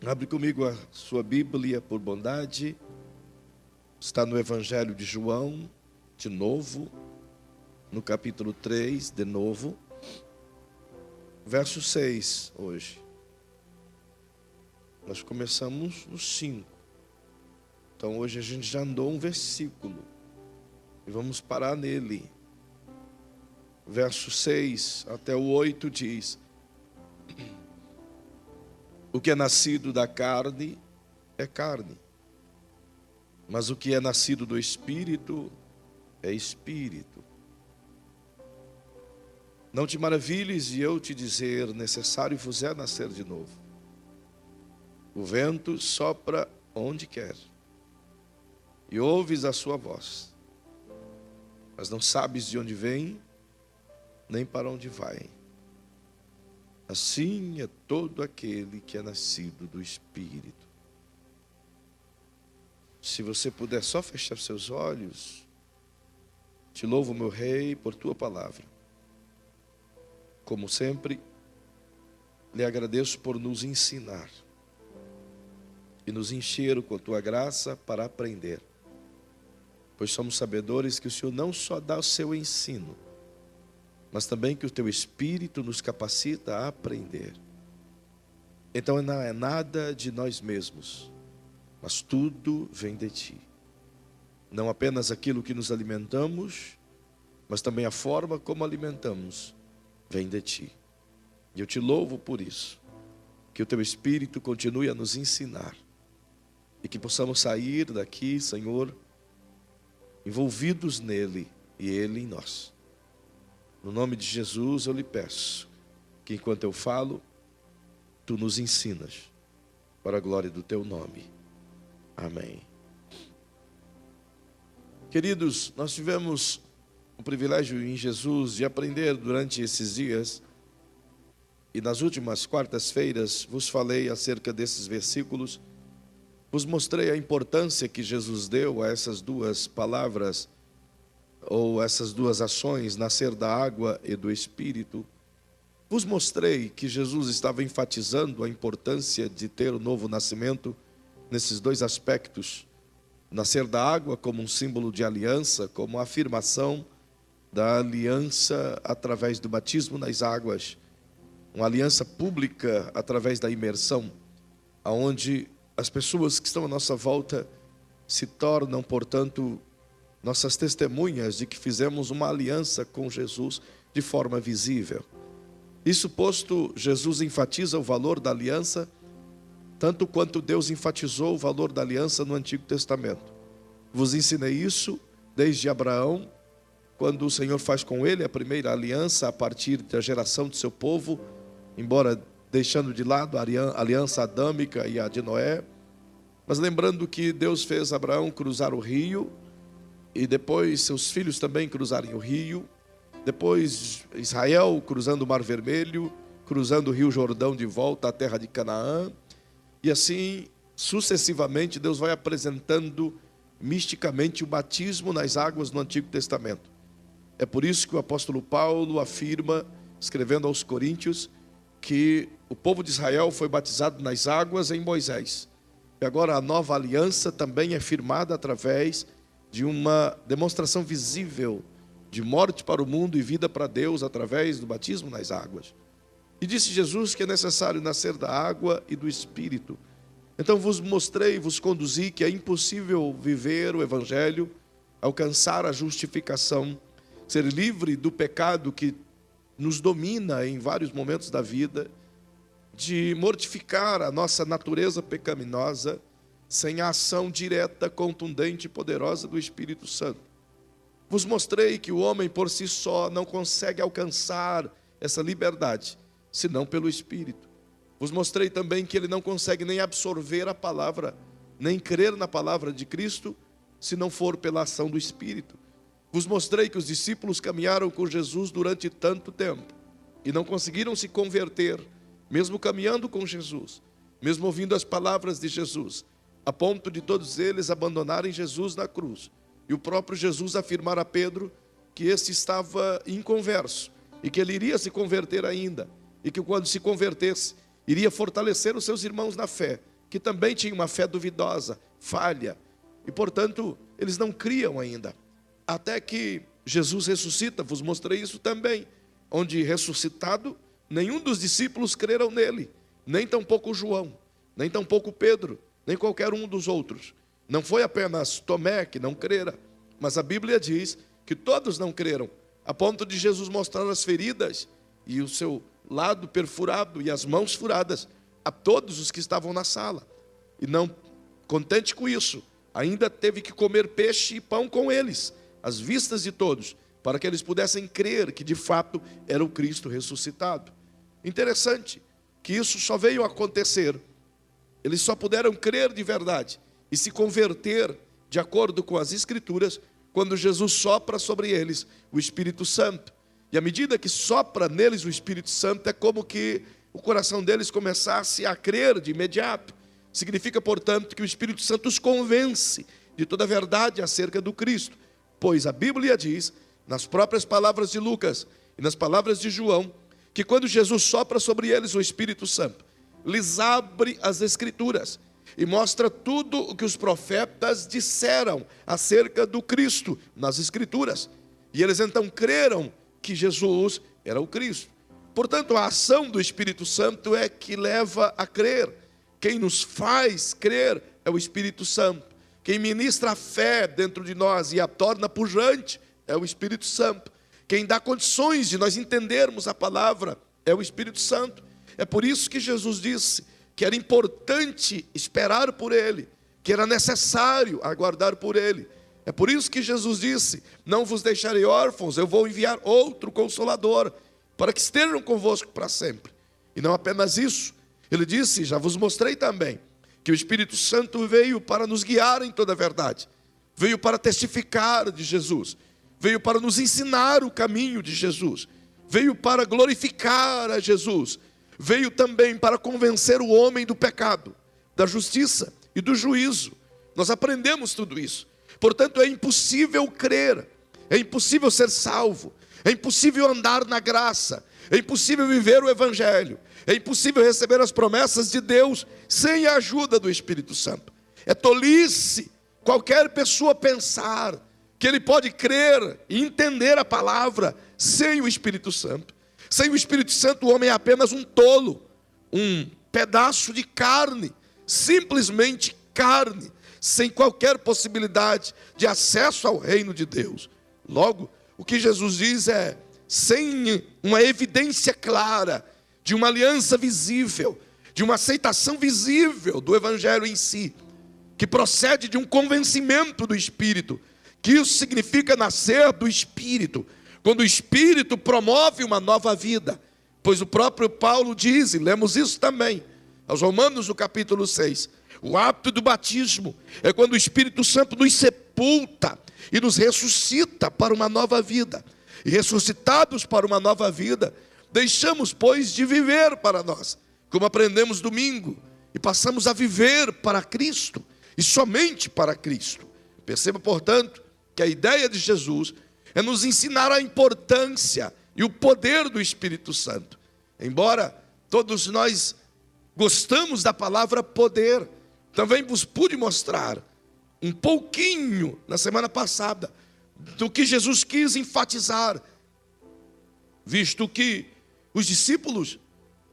Abre comigo a sua Bíblia, por bondade. Está no Evangelho de João, de novo, no capítulo 3, de novo, verso 6, hoje. Nós começamos no 5. Então hoje a gente já andou um versículo e vamos parar nele. Verso 6 até o 8 diz: o que é nascido da carne é carne, mas o que é nascido do Espírito é Espírito. Não te maravilhes e eu te dizer, necessário vos é nascer de novo. O vento sopra onde quer, e ouves a sua voz, mas não sabes de onde vem, nem para onde vai. Assim é todo aquele que é nascido do Espírito. Se você puder só fechar seus olhos, te louvo, meu Rei, por tua palavra. Como sempre, lhe agradeço por nos ensinar e nos encher com a tua graça para aprender. Pois somos sabedores que o Senhor não só dá o seu ensino, mas também que o teu Espírito nos capacita a aprender. Então não é nada de nós mesmos, mas tudo vem de ti. Não apenas aquilo que nos alimentamos, mas também a forma como alimentamos vem de ti. E eu te louvo por isso. Que o teu Espírito continue a nos ensinar e que possamos sair daqui, Senhor, envolvidos nele e ele em nós. No nome de Jesus eu lhe peço que enquanto eu falo, tu nos ensinas, para a glória do teu nome. Amém. Queridos, nós tivemos o privilégio em Jesus de aprender durante esses dias, e nas últimas quartas-feiras vos falei acerca desses versículos, vos mostrei a importância que Jesus deu a essas duas palavras, ou essas duas ações, nascer da água e do Espírito. Vos mostrei que Jesus estava enfatizando a importância de ter o novo nascimento nesses dois aspectos. Nascer da água como um símbolo de aliança, como a afirmação da aliança através do batismo nas águas. Uma aliança pública através da imersão, onde as pessoas que estão à nossa volta se tornam, portanto, nossas testemunhas de que fizemos uma aliança com Jesus de forma visível. Isso posto, Jesus enfatiza o valor da aliança, tanto quanto Deus enfatizou o valor da aliança no Antigo Testamento. Vos ensinei isso desde Abraão, quando o Senhor faz com ele a primeira aliança a partir da geração de seu povo, embora deixando de lado a aliança adâmica e a de Noé. Mas lembrando que Deus fez Abraão cruzar o rio, e depois seus filhos também cruzarem o rio, depois Israel cruzando o Mar Vermelho, cruzando o Rio Jordão de volta à terra de Canaã, e assim sucessivamente Deus vai apresentando misticamente o batismo nas águas no Antigo Testamento. É por isso que o apóstolo Paulo afirma, escrevendo aos Coríntios, que o povo de Israel foi batizado nas águas em Moisés, e agora a nova aliança também é firmada através de uma demonstração visível de morte para o mundo e vida para Deus através do batismo nas águas. E disse Jesus que é necessário nascer da água e do Espírito. Então vos mostrei, vos conduzi que é impossível viver o Evangelho, alcançar a justificação, ser livre do pecado que nos domina em vários momentos da vida, de mortificar a nossa natureza pecaminosa, sem a ação direta, contundente e poderosa do Espírito Santo. Vos mostrei que o homem por si só não consegue alcançar essa liberdade, senão pelo Espírito. Vos mostrei também que ele não consegue nem absorver a palavra, nem crer na palavra de Cristo, se não for pela ação do Espírito. Vos mostrei que os discípulos caminharam com Jesus durante tanto tempo e não conseguiram se converter, mesmo caminhando com Jesus, mesmo ouvindo as palavras de Jesus, a ponto de todos eles abandonarem Jesus na cruz. E o próprio Jesus afirmar a Pedro que esse estava inconverso e que ele iria se converter ainda, e que quando se convertesse, iria fortalecer os seus irmãos na fé, que também tinham uma fé duvidosa, falha, e portanto eles não criam ainda. Até que Jesus ressuscita, vos mostrei isso também, onde ressuscitado, nenhum dos discípulos creram nele, nem tampouco João, nem tampouco Pedro, nem qualquer um dos outros. Não foi apenas Tomé que não crera, mas a Bíblia diz que todos não creram, a ponto de Jesus mostrar as feridas e o seu lado perfurado e as mãos furadas a todos os que estavam na sala. E não contente com isso, ainda teve que comer peixe e pão com eles, às vistas de todos, para que eles pudessem crer que de fato era o Cristo ressuscitado. Interessante que isso só veio acontecer, eles só puderam crer de verdade e se converter de acordo com as Escrituras, quando Jesus sopra sobre eles o Espírito Santo. E à medida que sopra neles o Espírito Santo, é como que o coração deles começasse a crer de imediato. Significa, portanto, que o Espírito Santo os convence de toda a verdade acerca do Cristo. Pois a Bíblia diz, nas próprias palavras de Lucas e nas palavras de João, que quando Jesus sopra sobre eles o Espírito Santo, lhes abre as Escrituras e mostra tudo o que os profetas disseram acerca do Cristo nas Escrituras. E eles então creram que Jesus era o Cristo. Portanto, a ação do Espírito Santo é que leva a crer. Quem nos faz crer é o Espírito Santo. Quem ministra a fé dentro de nós e a torna pujante é o Espírito Santo. Quem dá condições de nós entendermos a palavra é o Espírito Santo. É por isso que Jesus disse que era importante esperar por Ele, que era necessário aguardar por Ele. É por isso que Jesus disse, não vos deixarei órfãos, eu vou enviar outro Consolador, para que estejam convosco para sempre. E não apenas isso, Ele disse, já vos mostrei também, que o Espírito Santo veio para nos guiar em toda a verdade, veio para testificar de Jesus, veio para nos ensinar o caminho de Jesus, veio para glorificar a Jesus, veio também para convencer o homem do pecado, da justiça e do juízo. Nós aprendemos tudo isso. Portanto, é impossível crer, é impossível ser salvo, é impossível andar na graça, é impossível viver o Evangelho, é impossível receber as promessas de Deus sem a ajuda do Espírito Santo. É tolice qualquer pessoa pensar que ele pode crer e entender a palavra sem o Espírito Santo. Sem o Espírito Santo, o homem é apenas um tolo, um pedaço de carne, simplesmente carne, sem qualquer possibilidade de acesso ao reino de Deus. Logo, o que Jesus diz é, sem uma evidência clara, de uma aliança visível, de uma aceitação visível do Evangelho em si, que procede de um convencimento do Espírito, que isso significa nascer do Espírito, quando o Espírito promove uma nova vida, pois o próprio Paulo diz, e lemos isso também, aos Romanos no capítulo 6, o ato do batismo é quando o Espírito Santo nos sepulta e nos ressuscita para uma nova vida. E ressuscitados para uma nova vida, deixamos, pois, de viver para nós, como aprendemos domingo, e passamos a viver para Cristo, e somente para Cristo. Perceba, portanto, que a ideia de Jesus é nos ensinar a importância e o poder do Espírito Santo. Embora todos nós gostamos da palavra poder, também vos pude mostrar um pouquinho na semana passada do que Jesus quis enfatizar, visto que os discípulos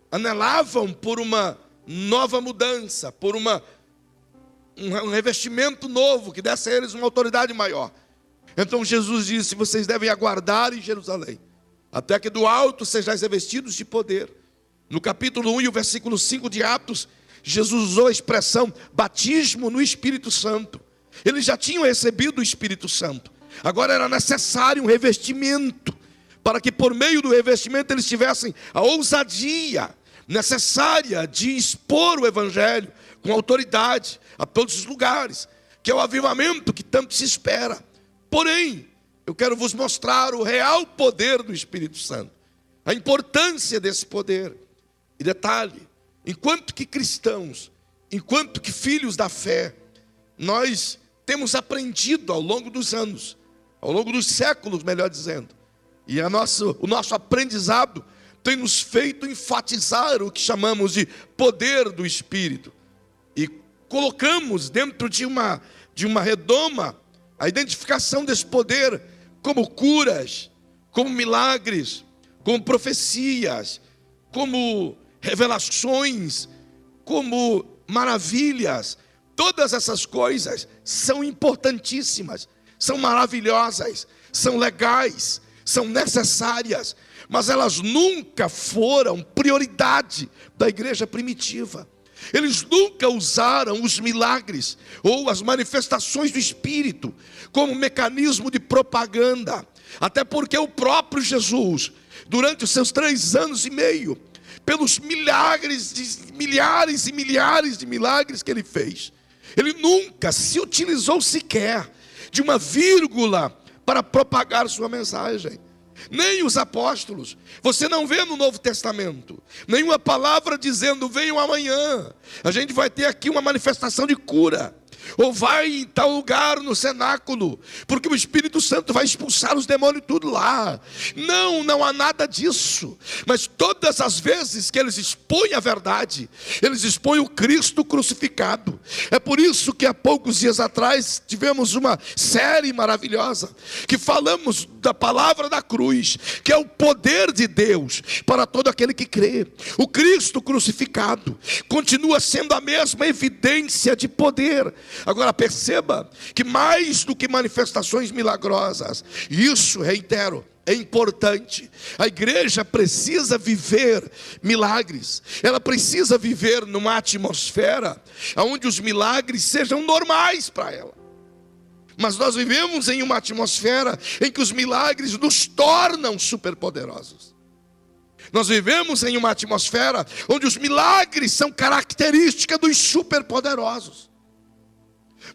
anelavam por uma nova mudança, por um revestimento novo que desse a eles uma autoridade maior. Então Jesus disse, vocês devem aguardar em Jerusalém, até que do alto sejais revestidos de poder. No capítulo 1 e o versículo 5 de Atos, Jesus usou a expressão batismo no Espírito Santo. Eles já tinham recebido o Espírito Santo. Agora era necessário um revestimento, para que por meio do revestimento eles tivessem a ousadia necessária de expor o Evangelho com autoridade a todos os lugares, que é o avivamento que tanto se espera. Porém, eu quero vos mostrar o real poder do Espírito Santo, a importância desse poder. E detalhe, enquanto que cristãos, enquanto que filhos da fé, nós temos aprendido ao longo dos anos, ao longo dos séculos, melhor dizendo, e o nosso aprendizado tem nos feito enfatizar o que chamamos de poder do Espírito. E colocamos dentro de uma redoma a identificação desse poder como curas, como milagres, como profecias, como revelações, como maravilhas. Todas essas coisas são importantíssimas, são maravilhosas, são legais, são necessárias, mas elas nunca foram prioridade da igreja primitiva. Eles nunca usaram os milagres ou as manifestações do Espírito como mecanismo de propaganda, até porque o próprio Jesus, durante os seus 3 anos e meio, pelos milhares e milhares de milagres que ele fez, ele nunca se utilizou sequer de uma vírgula para propagar sua mensagem. Nem os apóstolos. Você não vê no Novo Testamento nenhuma palavra dizendo: venham amanhã, a gente vai ter aqui uma manifestação de cura, ou vai em tal lugar no cenáculo, porque o Espírito Santo vai expulsar os demônios tudo lá. Não há nada disso. Mas todas as vezes que eles expõem a verdade, eles expõem o Cristo crucificado. É por isso que há poucos dias atrás tivemos uma série maravilhosa, que falamos da palavra da cruz, que é o poder de Deus para todo aquele que crê. O Cristo crucificado continua sendo a mesma evidência de poder. Agora perceba que mais do que manifestações milagrosas, isso, reitero, é importante. A igreja precisa viver milagres. Ela precisa viver numa atmosfera onde os milagres sejam normais para ela. Mas nós vivemos em uma atmosfera em que os milagres nos tornam superpoderosos. Nós vivemos em uma atmosfera onde os milagres são característica dos superpoderosos.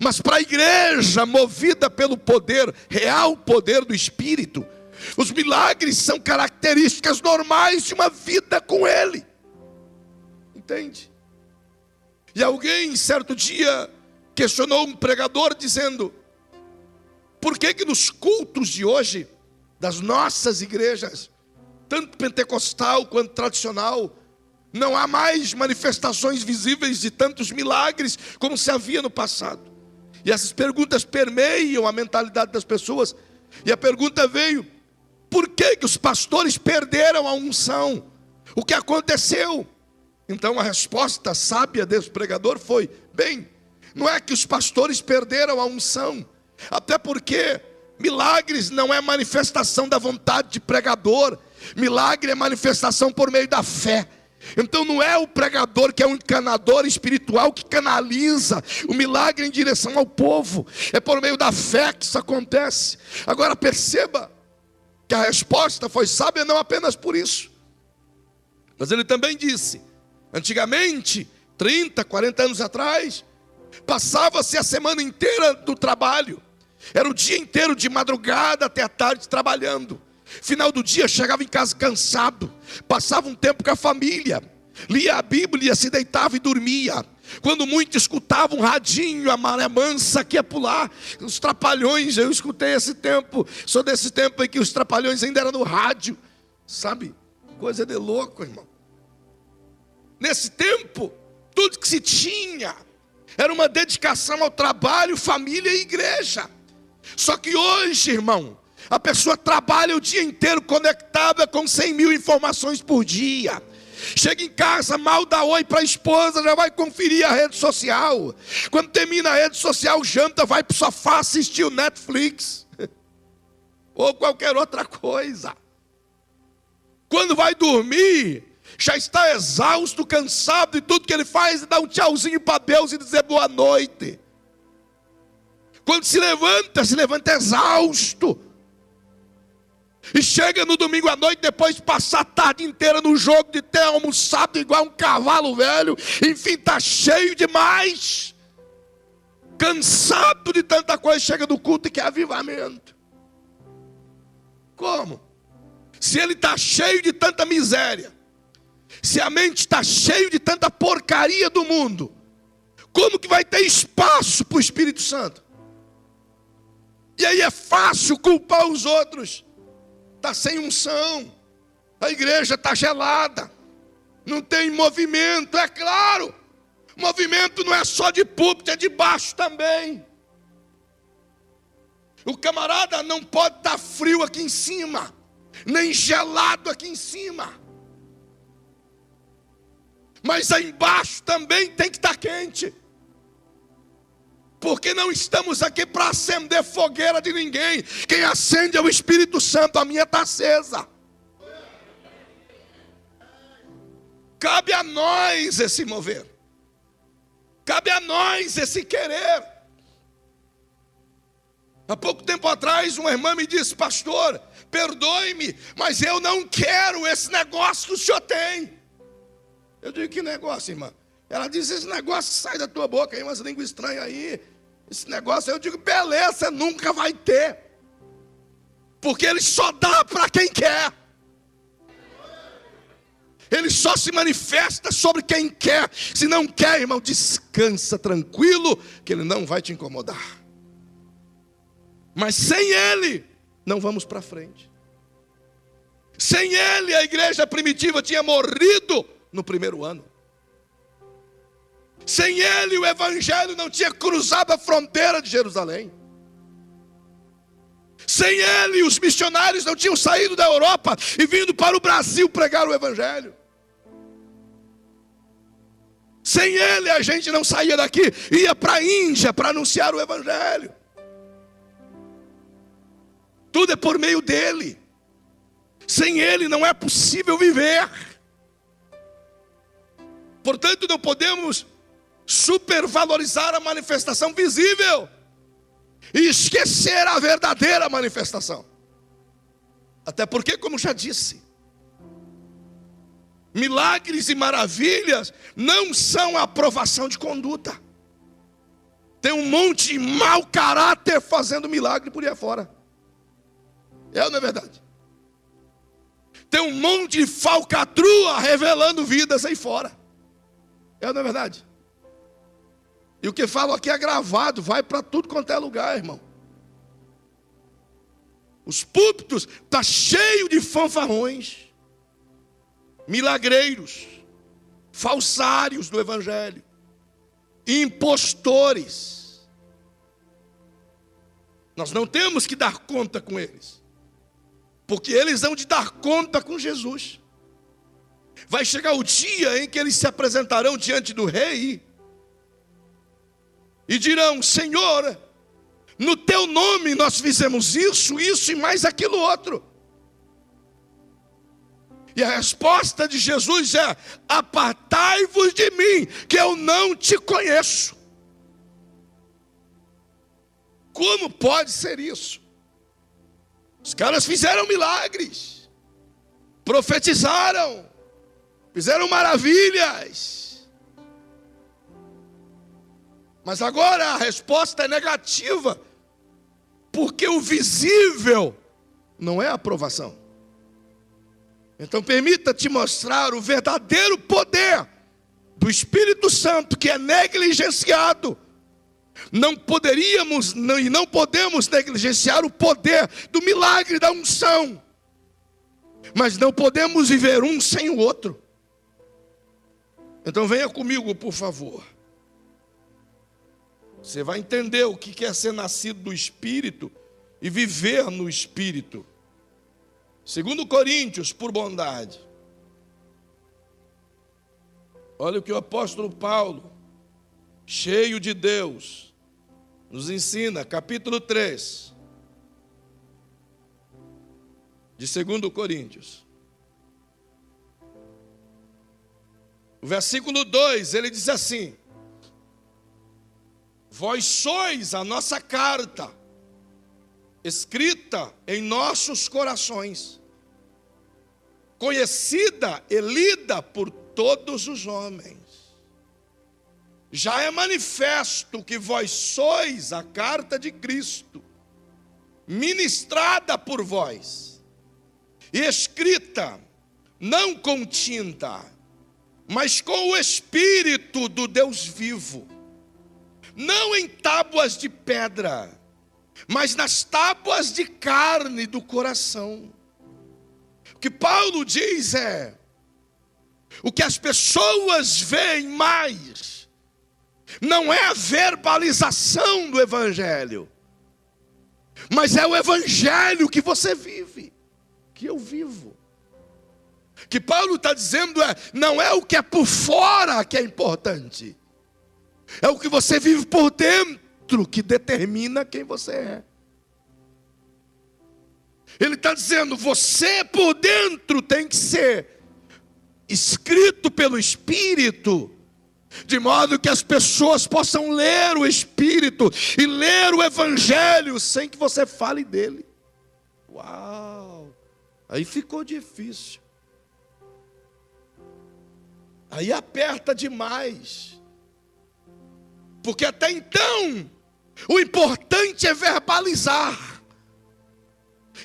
Mas para a igreja movida pelo poder, real poder do Espírito, os milagres são características normais de uma vida com Ele. Entende? E alguém, certo dia, questionou um pregador dizendo: por que nos cultos de hoje, das nossas igrejas, tanto pentecostal quanto tradicional, não há mais manifestações visíveis de tantos milagres como se havia no passado? E essas perguntas permeiam a mentalidade das pessoas. E a pergunta veio: por que os pastores perderam a unção? O que aconteceu? Então a resposta sábia desse pregador foi: bem, não é que os pastores perderam a unção, até porque milagres não é manifestação da vontade de pregador. Milagre é manifestação por meio da fé. Então não é o pregador que é um encanador espiritual que canaliza o milagre em direção ao povo. É por meio da fé que isso acontece. Agora perceba que a resposta foi sábia não apenas por isso, mas ele também disse: antigamente, 30, 40 anos atrás, passava-se a semana inteira do trabalho. Era o dia inteiro de madrugada até a tarde trabalhando. Final do dia chegava em casa cansado, passava um tempo com a família, lia a Bíblia, se deitava e dormia. Quando muito escutava um radinho, a maré mansa que ia pular, os trapalhões. Eu escutei esse tempo, sou desse tempo em que os trapalhões ainda eram no rádio, sabe? Coisa de louco, irmão. Nesse tempo, tudo que se tinha era uma dedicação ao trabalho, família e igreja. Só que hoje, irmão, a pessoa trabalha o dia inteiro conectada com 100 mil informações por dia. Chega em casa, mal dá oi para a esposa, já vai conferir a rede social. Quando termina a rede social, janta, vai para o sofá assistir o Netflix. Ou qualquer outra coisa. Quando vai dormir, já está exausto, cansado, e tudo que ele faz é dar um tchauzinho para Deus e dizer boa noite. Quando se levanta exausto. E chega no domingo à noite, depois de passar a tarde inteira no jogo, de ter almoçado igual um cavalo velho, enfim, está cheio demais, cansado de tanta coisa, chega do culto e quer avivamento. Como? Se ele está cheio de tanta miséria, se a mente está cheia de tanta porcaria do mundo, como que vai ter espaço para o Espírito Santo? E aí é fácil culpar os outros. Está sem unção, a igreja está gelada, não tem movimento, é claro. Movimento não é só de púlpito, é de baixo também. O camarada não pode estar frio aqui em cima, nem gelado aqui em cima. Mas aí embaixo também tem que estar quente. Porque não estamos aqui para acender fogueira de ninguém. Quem acende é o Espírito Santo, a minha está acesa. Cabe a nós esse mover. Cabe a nós esse querer. Há pouco tempo atrás, uma irmã me disse: pastor, perdoe-me, mas eu não quero esse negócio que o senhor tem. Eu digo: que negócio, irmã? Ela disse: esse negócio que sai da tua boca aí, umas línguas estranhas aí. Esse negócio, eu digo: beleza, você nunca vai ter. Porque ele só dá para quem quer. Ele só se manifesta sobre quem quer. Se não quer, irmão, descansa tranquilo, que ele não vai te incomodar. Mas sem ele, não vamos para frente. Sem ele, a igreja primitiva tinha morrido no primeiro ano. Sem ele, o evangelho não tinha cruzado a fronteira de Jerusalém. Sem ele, os missionários não tinham saído da Europa e vindo para o Brasil pregar o evangelho. Sem ele, a gente não saía daqui, ia para a Índia para anunciar o evangelho. Tudo é por meio dele. Sem ele não é possível viver. Portanto, não podemos supervalorizar a manifestação visível e esquecer a verdadeira manifestação. Até porque, como já disse, milagres e maravilhas não são a aprovação de conduta. Tem um monte de mau caráter fazendo milagre por aí afora. É ou não é verdade? Tem um monte de falcatrua revelando vidas aí fora. É ou não é verdade? E o que falo aqui é gravado, vai para tudo quanto é lugar, irmão. Os púlpitos estão cheios de fanfarrões, milagreiros, falsários do evangelho, impostores. Nós não temos que dar conta com eles, porque eles vão de dar conta com Jesus. Vai chegar o dia em que eles se apresentarão diante do rei e dirão: Senhor, no teu nome nós fizemos isso, isso e mais aquilo outro. E a resposta de Jesus é: apartai-vos de mim, que eu não te conheço. Como pode ser isso? Os caras fizeram milagres, profetizaram, fizeram maravilhas. Mas agora a resposta é negativa, porque o visível não é aprovação. Então permita-te mostrar o verdadeiro poder do Espírito Santo, que é negligenciado. Não poderíamos e não podemos negligenciar o poder do milagre da unção. Mas não podemos viver um sem o outro. Então venha comigo, por favor. Você vai entender o que é ser nascido do Espírito e viver no Espírito. 2 Coríntios, por bondade. Olha o que o apóstolo Paulo, cheio de Deus, nos ensina, capítulo 3, de 2 Coríntios. O versículo 2, ele diz assim: vós sois a nossa carta, escrita em nossos corações, conhecida e lida por todos os homens. Já é manifesto que vós sois a carta de Cristo, ministrada por vós, e escrita, não com tinta, mas com o Espírito do Deus vivo, não em tábuas de pedra, mas nas tábuas de carne do coração. O que Paulo diz é: o que as pessoas veem mais não é a verbalização do evangelho, mas é o evangelho que você vive, que eu vivo. Que Paulo está dizendo não é o que é por fora que é importante, é o que você vive por dentro que determina quem você é. Ele está dizendo, você por dentro tem que ser escrito pelo Espírito, de modo que as pessoas possam ler o Espírito e ler o Evangelho sem que você fale dele. Uau! Aí ficou difícil. Aí aperta demais. Porque até então, o importante é verbalizar,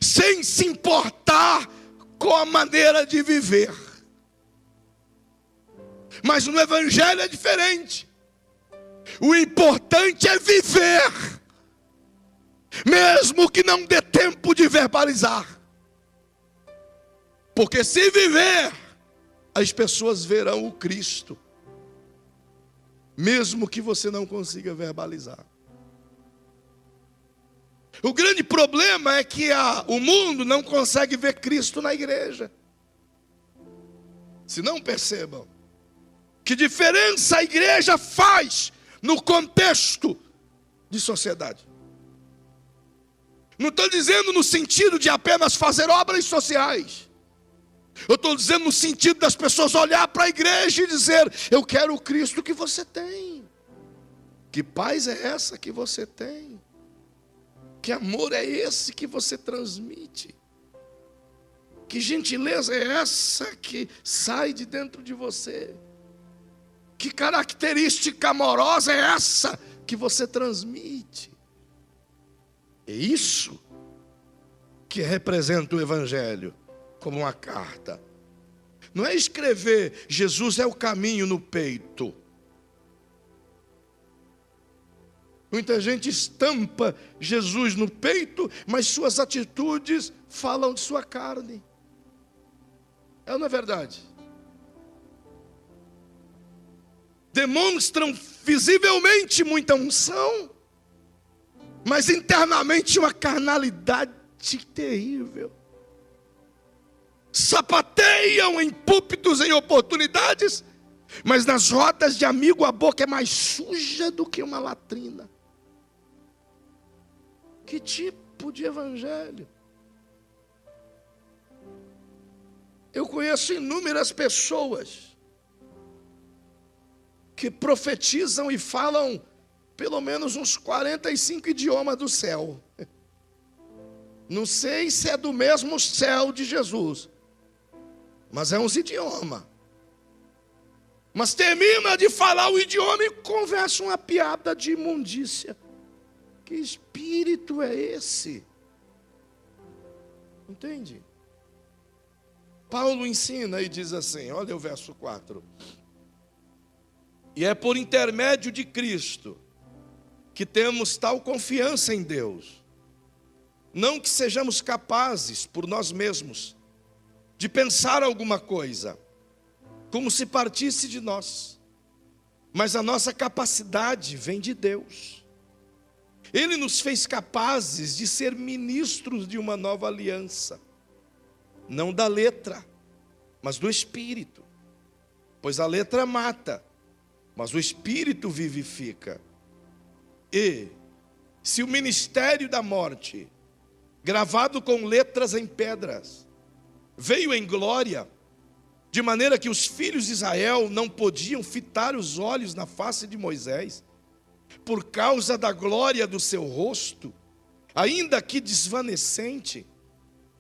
sem se importar com a maneira de viver. Mas no Evangelho é diferente. O importante é viver, mesmo que não dê tempo de verbalizar. Porque se viver, as pessoas verão o Cristo, mesmo que você não consiga verbalizar. O grande problema é que o mundo não consegue ver Cristo na igreja. Se não percebam, que diferença a igreja faz no contexto de sociedade. Não estou dizendo no sentido de apenas fazer obras sociais. Eu estou dizendo no sentido das pessoas olhar para a igreja e dizer, eu quero o Cristo que você tem. Que paz é essa que você tem? Que amor é esse que você transmite? Que gentileza é essa que sai de dentro de você? Que característica amorosa é essa que você transmite? É isso que representa o Evangelho como uma carta. Não é escrever Jesus é o caminho no peito. Muita gente estampa Jesus no peito, mas suas atitudes falam de sua carne. É ou não é verdade? Demonstram visivelmente muita unção, mas internamente uma carnalidade terrível. Sapateiam em púlpitos, em oportunidades, mas nas rodas de amigo a boca é mais suja do que uma latrina. Que tipo de evangelho? Eu conheço inúmeras pessoas que profetizam e falam pelo menos uns 45 idiomas do céu. Não sei se é do mesmo céu de Jesus, mas é uns idiomas. Mas termina de falar o idioma e conversa uma piada de imundícia. Que espírito é esse? Entende? Paulo ensina e diz assim, olha o verso 4. E é por intermédio de Cristo que temos tal confiança em Deus. Não que sejamos capazes, por nós mesmos, de pensar alguma coisa, como se partisse de nós. Mas a nossa capacidade vem de Deus. Ele nos fez capazes de ser ministros de uma nova aliança. Não da letra, mas do Espírito. Pois a letra mata, mas o Espírito vivifica. E se o ministério da morte, gravado com letras em pedras, veio em glória, de maneira que os filhos de Israel não podiam fitar os olhos na face de Moisés, por causa da glória do seu rosto, ainda que desvanecente,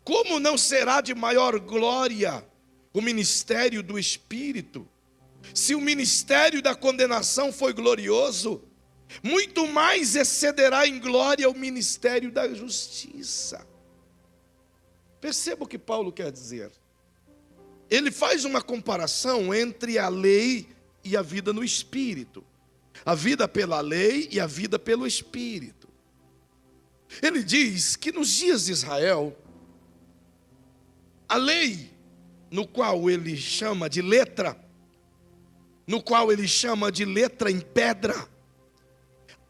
como não será de maior glória o ministério do Espírito? Se o ministério da condenação foi glorioso, muito mais excederá em glória o ministério da justiça. Perceba o que Paulo quer dizer. Ele faz uma comparação entre a lei e a vida no Espírito. A vida pela lei e a vida pelo Espírito. Ele diz que nos dias de Israel, a lei, no qual ele chama de letra, no qual ele chama de letra em pedra,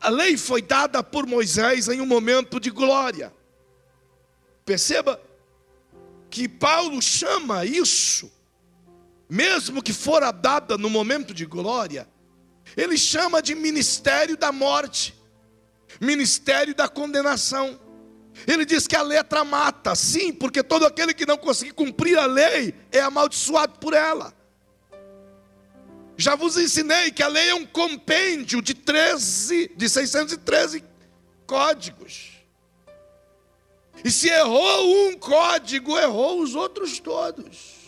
A lei foi dada por Moisés em um momento de glória. Perceba que Paulo chama isso, mesmo que fora dada no momento de glória, ele chama de ministério da morte, ministério da condenação. Ele diz que a letra mata, sim, porque todo aquele que não conseguir cumprir a lei é amaldiçoado por ela. Já vos ensinei que a lei é um compêndio de 613 códigos. E se errou um código, errou os outros todos.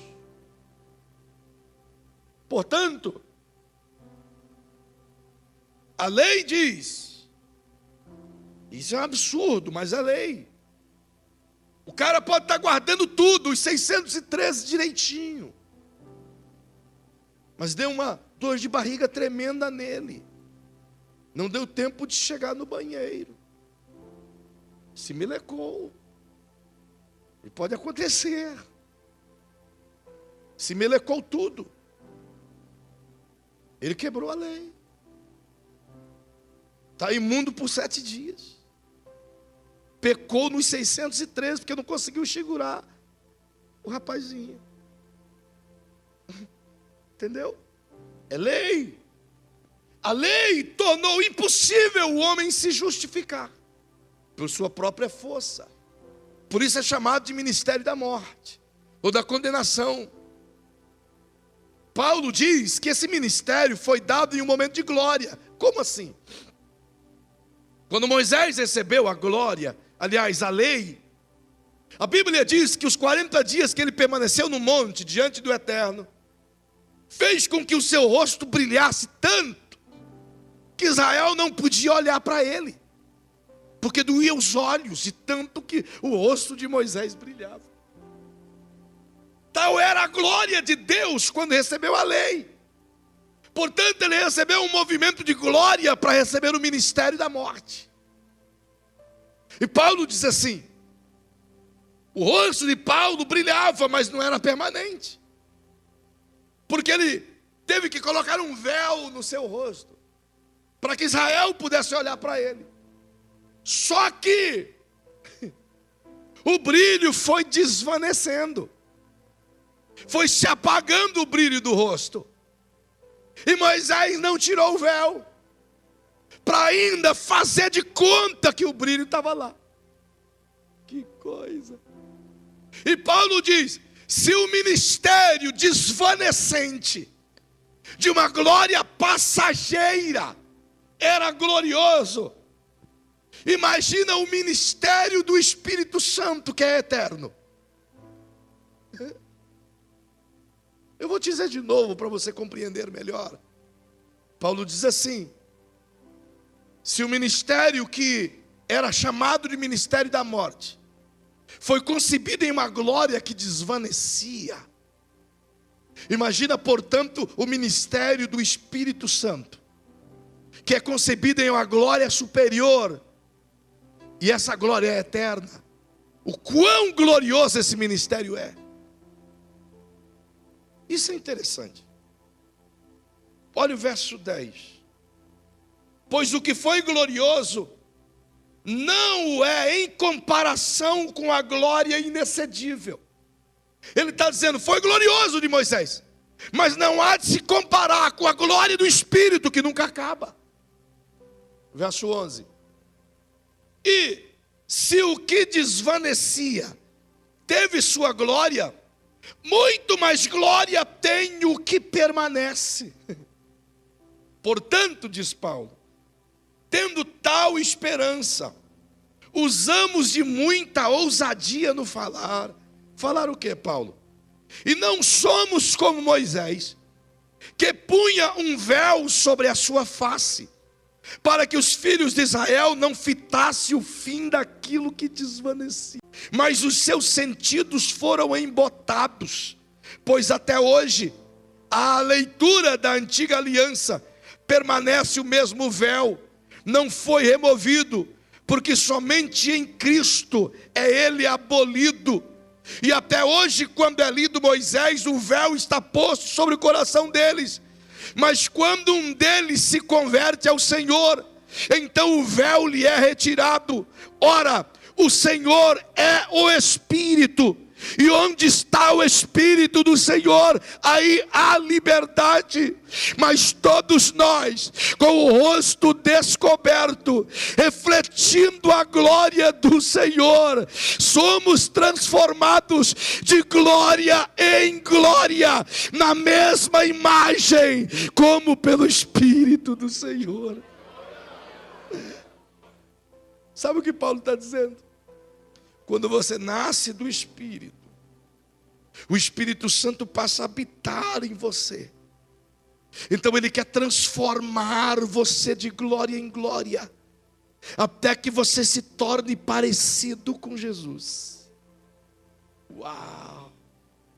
Portanto, a lei diz, isso é um absurdo, mas é lei. O cara pode estar guardando tudo, os 613 direitinho. Mas deu uma dor de barriga tremenda nele. Não deu tempo de chegar no banheiro. Se melecou. E pode acontecer. Se melecou tudo. Ele quebrou a lei. Está imundo por 7 dias. Pecou nos 613 porque não conseguiu segurar o rapazinho. Entendeu? É lei. A lei tornou impossível o homem se justificar por sua própria força. Por isso é chamado de ministério da morte ou da condenação. Paulo diz que esse ministério foi dado em um momento de glória. Como assim? Quando Moisés recebeu a glória, aliás, a lei, a Bíblia diz que os 40 dias que ele permaneceu no monte diante do Eterno, fez com que o seu rosto brilhasse tanto, que Israel não podia olhar para ele, porque doía os olhos, de tanto que o rosto de Moisés brilhava. Tal era a glória de Deus quando recebeu a lei. Portanto, ele recebeu um movimento de glória para receber o ministério da morte. E Paulo diz assim, o rosto de Paulo brilhava, mas não era permanente. Porque ele teve que colocar um véu no seu rosto, para que Israel pudesse olhar para ele. Só que o brilho foi desvanecendo, foi se apagando o brilho do rosto. E Moisés não tirou o véu, para ainda fazer de conta que o brilho estava lá. Que coisa! E Paulo diz, se o ministério desvanecente de uma glória passageira era glorioso, imagina o ministério do Espírito Santo, que é eterno. Eu vou te dizer de novo para você compreender melhor. Paulo diz assim, se o ministério que era chamado de ministério da morte foi concebido em uma glória que desvanecia, imagina, portanto, o ministério do Espírito Santo, que é concebido em uma glória superior, e essa glória é eterna. O quão glorioso esse ministério é. Isso é interessante. Olha o verso 10. Pois o que foi glorioso não o é em comparação com a glória inexcedível. Ele está dizendo, foi glorioso de Moisés, mas não há de se comparar com a glória do Espírito que nunca acaba. Verso 11. E se o que desvanecia teve sua glória, muito mais glória tem o que permanece. Portanto, diz Paulo, tendo tal esperança, usamos de muita ousadia no falar. Falar o que, Paulo? E não somos como Moisés, que punha um véu sobre a sua face, para que os filhos de Israel não fitassem o fim daquilo que desvanecia. Mas os seus sentidos foram embotados, pois até hoje, a leitura da antiga aliança, permanece o mesmo véu, não foi removido, porque somente em Cristo é ele abolido. E até hoje, quando é lido Moisés, o véu está posto sobre o coração deles. Mas quando um deles se converte ao Senhor, então o véu lhe é retirado. Ora, o Senhor é o Espírito, e onde está o Espírito do Senhor, aí há liberdade. Mas todos nós, com o rosto descoberto, refletindo a glória do Senhor, somos transformados de glória em glória, na mesma imagem, como pelo Espírito do Senhor. Sabe o que Paulo está dizendo? Quando você nasce do Espírito, o Espírito Santo passa a habitar em você. Então ele quer transformar você de glória em glória, até que você se torne parecido com Jesus. Uau!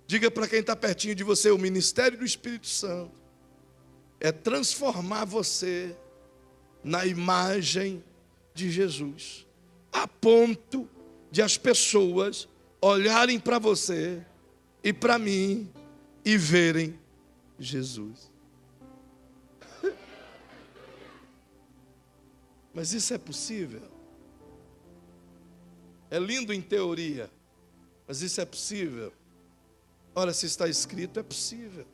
Diga para quem está pertinho de você: o ministério do Espírito Santo é transformar você na imagem de Jesus, a ponto de as pessoas olharem para você e para mim e verem Jesus. Mas isso é possível? É lindo em teoria, mas isso é possível? Ora, se está escrito, é possível.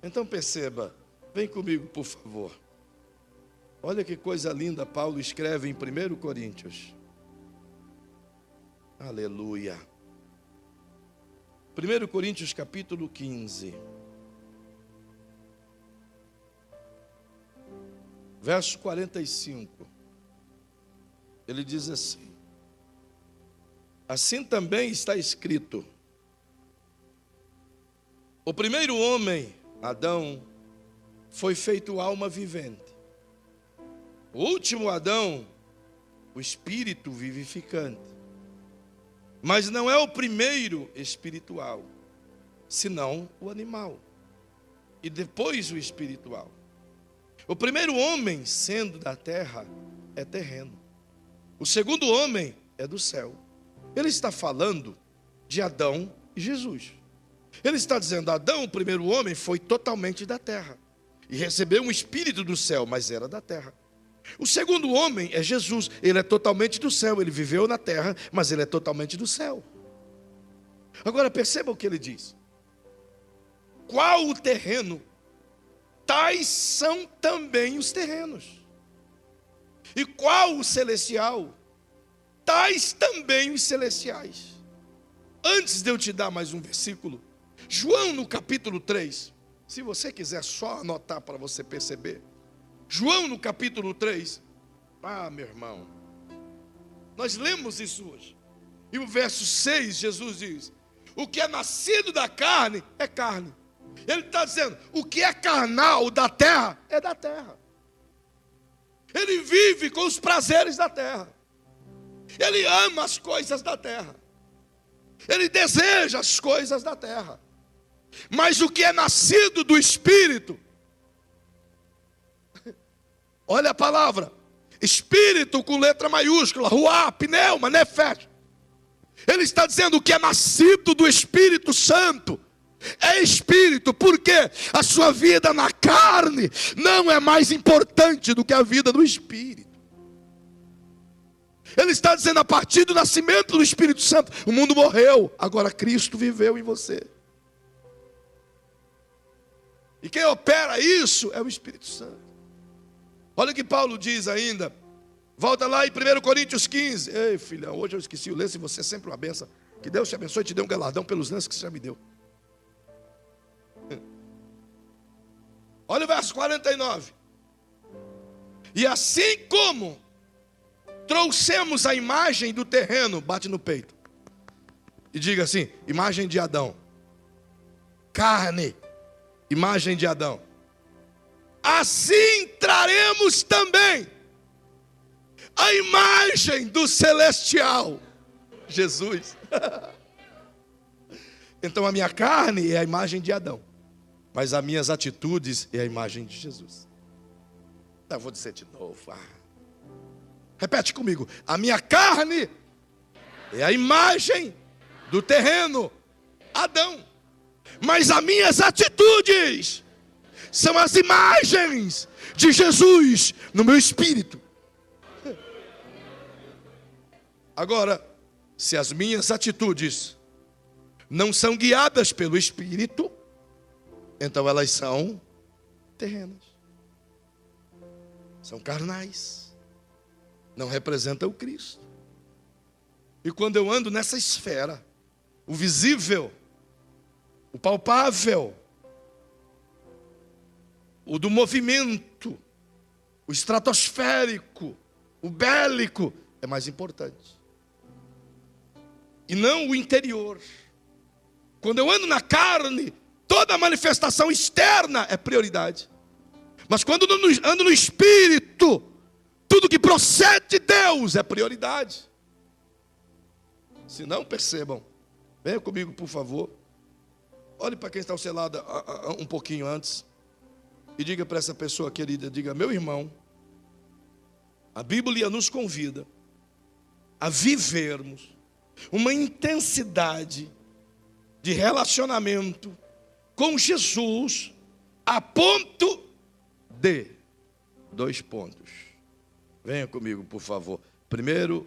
Então perceba, vem comigo por favor. Olha que coisa linda Paulo escreve em 1 Coríntios. Aleluia. 1 Coríntios capítulo 15. Verso 45. Ele diz assim: assim também está escrito: o primeiro homem, Adão, foi feito alma vivente. O último Adão, o espírito vivificante. Mas não é o primeiro espiritual, senão o animal. E depois o espiritual. O primeiro homem, sendo da terra, é terreno. O segundo homem é do céu. Ele está falando de Adão e Jesus. Ele está dizendo: Adão, o primeiro homem, foi totalmente da terra e recebeu um espírito do céu, mas era da terra. O segundo homem é Jesus. Ele é totalmente do céu. Ele viveu na terra, mas ele é totalmente do céu. Agora perceba o que ele diz: qual o terreno, tais são também os terrenos. E qual o celestial, tais também os celestiais. Antes de eu te dar mais um versículo, João no capítulo 3, se você quiser só anotar para você perceber. João no capítulo 3, meu irmão, nós lemos isso hoje. E o verso 6, Jesus diz: o que é nascido da carne é carne. Ele está dizendo: o que é carnal da terra é da terra. Ele vive com os prazeres da terra. Ele ama as coisas da terra. Ele deseja as coisas da terra. Mas o que é nascido do Espírito, olha a palavra, Espírito com letra maiúscula, ruá, pneuma, nefesh. Ele está dizendo: o que é nascido do Espírito Santo é Espírito, porque a sua vida na carne não é mais importante do que a vida no Espírito. Ele está dizendo: a partir do nascimento do Espírito Santo, o mundo morreu, agora Cristo viveu em você. E quem opera isso é o Espírito Santo. Olha o que Paulo diz ainda. Volta lá em 1 Coríntios 15. Ei, filhão, hoje eu esqueci o lance e você é sempre uma benção. Que Deus te abençoe e te dê um galardão pelos lances que você já me deu. Olha o verso 49. E assim como trouxemos a imagem do terreno, bate no peito e diga assim: imagem de Adão. Carne, imagem de Adão. Assim traremos também a imagem do celestial, Jesus. Então a minha carne é a imagem de Adão, mas as minhas atitudes é a imagem de Jesus. Eu vou dizer de novo. Repete comigo: a minha carne é a imagem do terreno, Adão, mas as minhas atitudes são as imagens de Jesus no meu espírito. Agora, se as minhas atitudes não são guiadas pelo Espírito, então elas são terrenas, são carnais, não representam o Cristo. E quando eu ando nessa esfera, o visível, o palpável, o do movimento, o estratosférico, o bélico, é mais importante. E não o interior. Quando eu ando na carne, toda a manifestação externa é prioridade. Mas quando eu ando no Espírito, tudo que procede de Deus é prioridade. Se não, percebam. Venha comigo, por favor. Olhe para quem está ao seu lado um pouquinho antes. E diga para essa pessoa querida, diga: meu irmão, a Bíblia nos convida a vivermos uma intensidade de relacionamento com Jesus a ponto de 2 pontos. Venha comigo, por favor. Primeiro,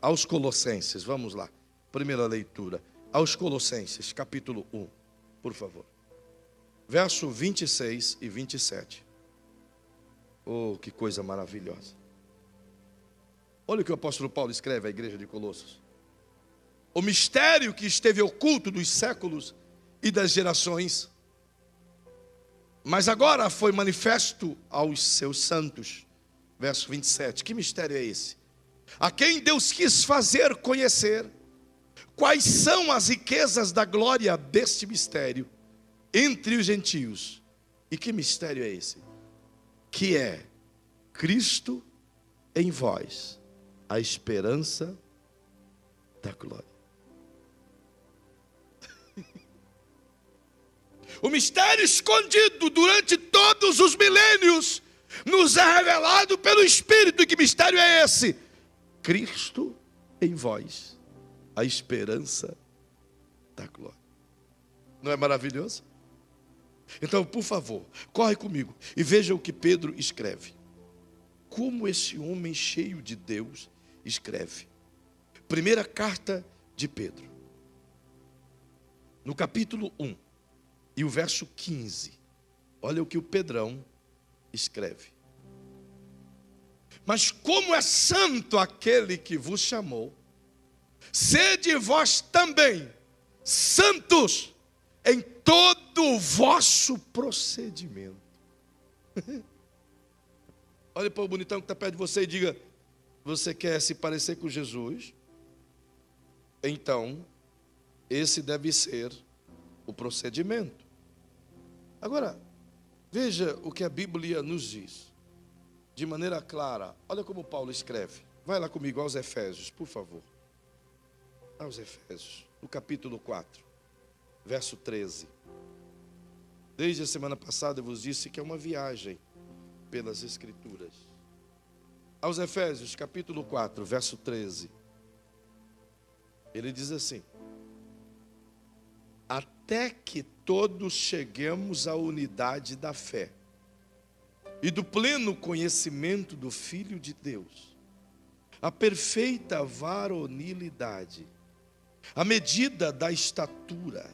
aos Colossenses, vamos lá. Primeira leitura. Aos Colossenses, capítulo 1, por favor. Verso 26 e 27. Oh, que coisa maravilhosa. Olha o que o apóstolo Paulo escreve à igreja de Colossos. O mistério que esteve oculto dos séculos e das gerações, mas agora foi manifesto aos seus santos. Verso 27. Que mistério é esse? A quem Deus quis fazer conhecer quais são as riquezas da glória deste mistério entre os gentios. E que mistério é esse? Que é Cristo em vós, a esperança da glória. O mistério escondido durante todos os milênios nos é revelado pelo Espírito. E que mistério é esse? Cristo em vós, a esperança da glória. Não é maravilhoso? Então, por favor, corre comigo e veja o que Pedro escreve. Como esse homem cheio de Deus escreve. Primeira carta de Pedro, no capítulo 1 e o verso 15. Olha o que o Pedrão escreve. Mas como é santo aquele que vos chamou, sede vós também santos em todo o vosso procedimento. Olha para o bonitão que está perto de você e diga: você quer se parecer com Jesus? Então, esse deve ser o procedimento. Agora, veja o que a Bíblia nos diz, de maneira clara. Olha como Paulo escreve. Vai lá comigo aos Efésios, por favor. Aos Efésios, no capítulo 4, verso 13. Desde a semana passada eu vos disse que é uma viagem pelas Escrituras. Aos Efésios, capítulo 4, verso 13. Ele diz assim: até que todos cheguemos à unidade da fé e do pleno conhecimento do Filho de Deus, a perfeita varonilidade, a medida da estatura,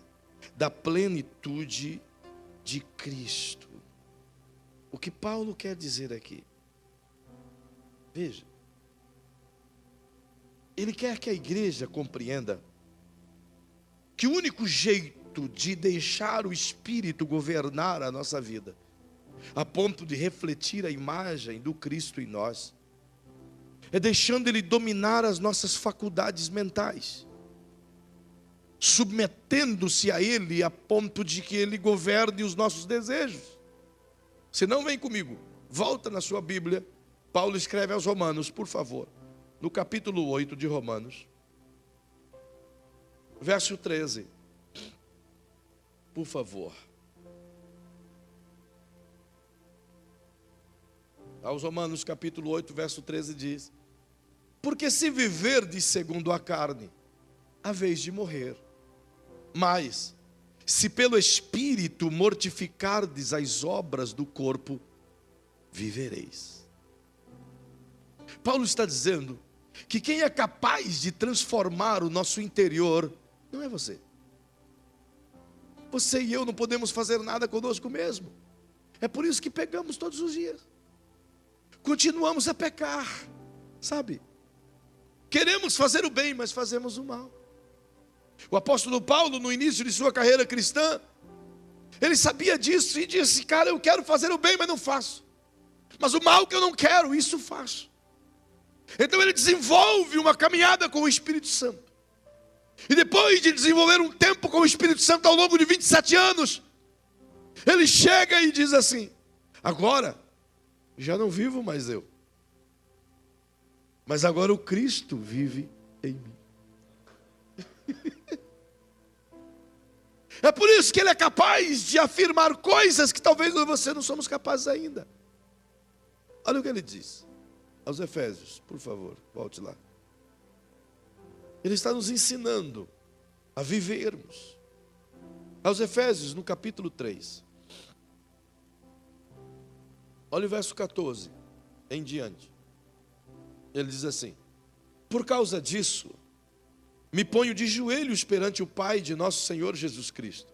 da plenitude de Cristo. O que Paulo quer dizer aqui? Veja, ele quer que a igreja compreenda que o único jeito de deixar o Espírito governar a nossa vida, a ponto de refletir a imagem do Cristo em nós, é deixando Ele dominar as nossas faculdades mentais, submetendo-se a Ele a ponto de que Ele governe os nossos desejos. Se não, vem comigo, volta na sua Bíblia. Paulo escreve aos Romanos, por favor, no capítulo 8 de Romanos, verso 13, por favor. Aos Romanos capítulo 8, verso 13 diz: porque se viverdes segundo a carne, haveis de morrer. Mas, se pelo Espírito mortificardes as obras do corpo, vivereis. Paulo está dizendo que quem é capaz de transformar o nosso interior não é você. Você e eu não podemos fazer nada conosco mesmo. É por isso que pecamos todos os dias. Continuamos a pecar, sabe? Queremos fazer o bem, mas fazemos o mal. O apóstolo Paulo, no início de sua carreira cristã, ele sabia disso e disse: cara, eu quero fazer o bem, mas não faço. Mas o mal que eu não quero, isso faço. Então ele desenvolve uma caminhada com o Espírito Santo. E depois de desenvolver um tempo com o Espírito Santo ao longo de 27 anos, ele chega e diz assim: agora, já não vivo mais eu, mas agora o Cristo vive em mim. É por isso que ele é capaz de afirmar coisas que talvez eu e você não somos capazes ainda. Olha o que ele diz aos Efésios, por favor, volte lá. Ele está nos ensinando a vivermos. Aos Efésios, no capítulo 3. Olha o verso 14 em diante. Ele diz assim: por causa disso, me ponho de joelhos perante o Pai de nosso Senhor Jesus Cristo,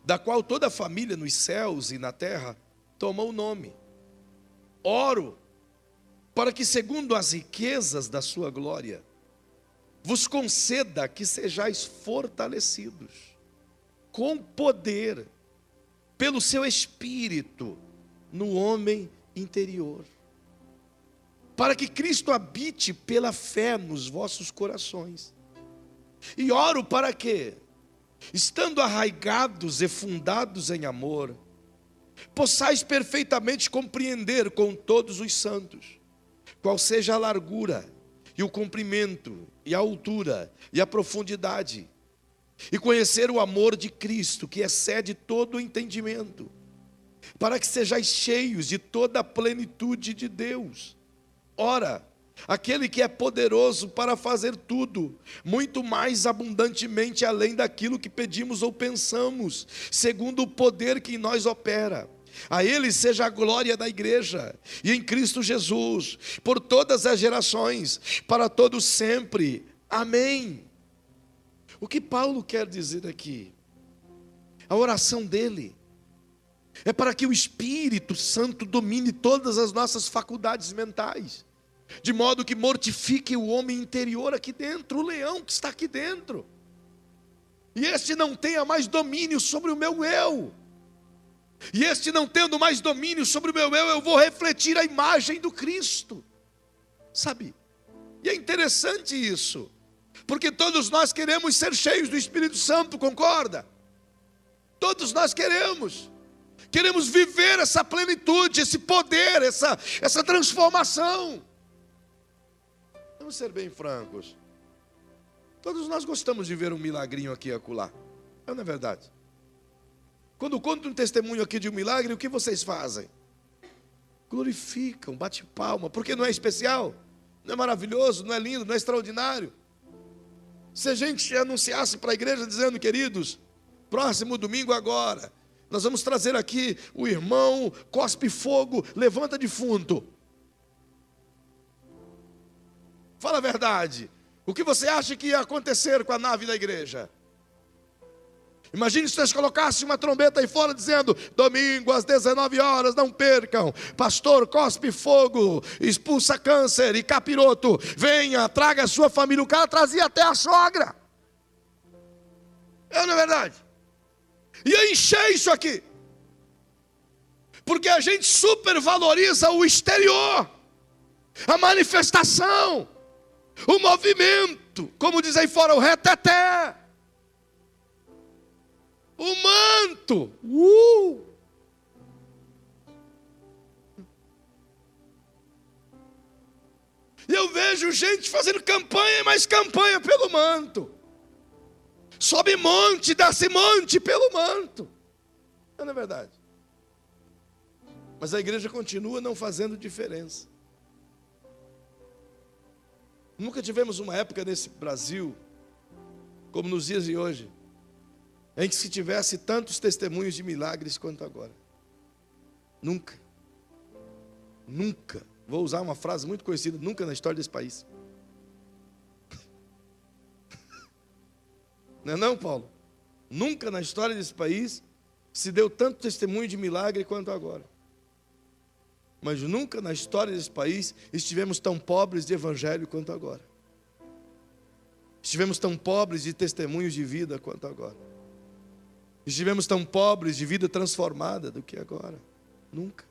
da qual toda a família nos céus e na terra toma o nome. Oro para que, segundo as riquezas da sua glória, vos conceda que sejais fortalecidos com poder pelo seu Espírito no homem interior, para que Cristo habite pela fé nos vossos corações. E oro para que, estando arraigados e fundados em amor, possais perfeitamente compreender com todos os santos qual seja a largura e o comprimento e a altura e a profundidade, e conhecer o amor de Cristo, que excede todo o entendimento, para que sejais cheios de toda a plenitude de Deus. Ora, aquele que é poderoso para fazer tudo, muito mais abundantemente além daquilo que pedimos ou pensamos, segundo o poder que em nós opera. A Ele seja a glória da igreja e em Cristo Jesus, por todas as gerações, para todos sempre. Amém. O que Paulo quer dizer aqui? A oração dele é para que o Espírito Santo domine todas as nossas faculdades mentais, de modo que mortifique o homem interior aqui dentro, o leão que está aqui dentro, e este não tenha mais domínio sobre o meu eu. E este não tendo mais domínio sobre o meu eu vou refletir a imagem do Cristo, sabe? E é interessante isso, porque todos nós queremos ser cheios do Espírito Santo, concorda? Todos nós queremos viver essa plenitude, esse poder, essa transformação. Vamos ser bem francos, todos nós gostamos de ver um milagrinho aqui e acolá, não é verdade? Quando conto um testemunho aqui de um milagre, o que vocês fazem? Glorificam, bate palma, porque não é especial, não é maravilhoso, não é lindo, não é extraordinário. Se a gente anunciasse para a igreja dizendo: queridos, próximo domingo agora, nós vamos trazer aqui o irmão cospe fogo, levanta defunto. Fala a verdade, o que você acha que ia acontecer com a nave da igreja? Imagine se vocês colocassem uma trombeta aí fora dizendo: domingo às 19 horas, não percam, pastor cospe fogo, expulsa câncer e capiroto, venha, traga a sua família. O cara trazia até a sogra. Não é verdade? Ia encher isso aqui, porque a gente supervaloriza o exterior, a manifestação, o movimento, como diz aí fora, o reteté, o manto. E eu vejo gente fazendo campanha e mais campanha pelo manto. Sobe monte, desce monte pelo manto. Não é verdade? Mas a igreja continua não fazendo diferença. Nunca tivemos uma época nesse Brasil, como nos dias de hoje, em que se tivesse tantos testemunhos de milagres quanto agora. Nunca. Nunca, vou usar uma frase muito conhecida, nunca na história desse país. Não é não, Paulo? Nunca na história desse país se deu tanto testemunho de milagre quanto agora. Mas nunca na história desse país estivemos tão pobres de evangelho quanto agora. Estivemos tão pobres de testemunhos de vida quanto agora. Estivemos tão pobres de vida transformada do que agora. Nunca.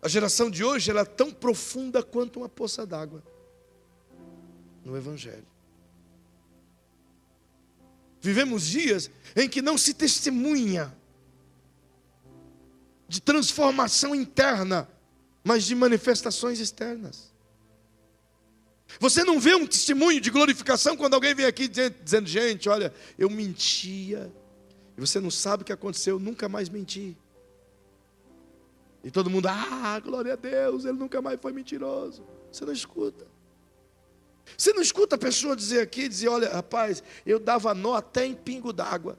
A geração de hoje ela é tão profunda quanto uma poça d'água no evangelho. Vivemos dias em que não se testemunha de transformação interna, mas de manifestações externas. Você não vê um testemunho de glorificação quando alguém vem aqui dizendo, gente, olha, eu mentia, e você não sabe o que aconteceu, eu nunca mais menti. E todo mundo, glória a Deus, ele nunca mais foi mentiroso. Você não escuta. Você não escuta a pessoa dizer olha, rapaz, eu dava nó até em pingo d'água.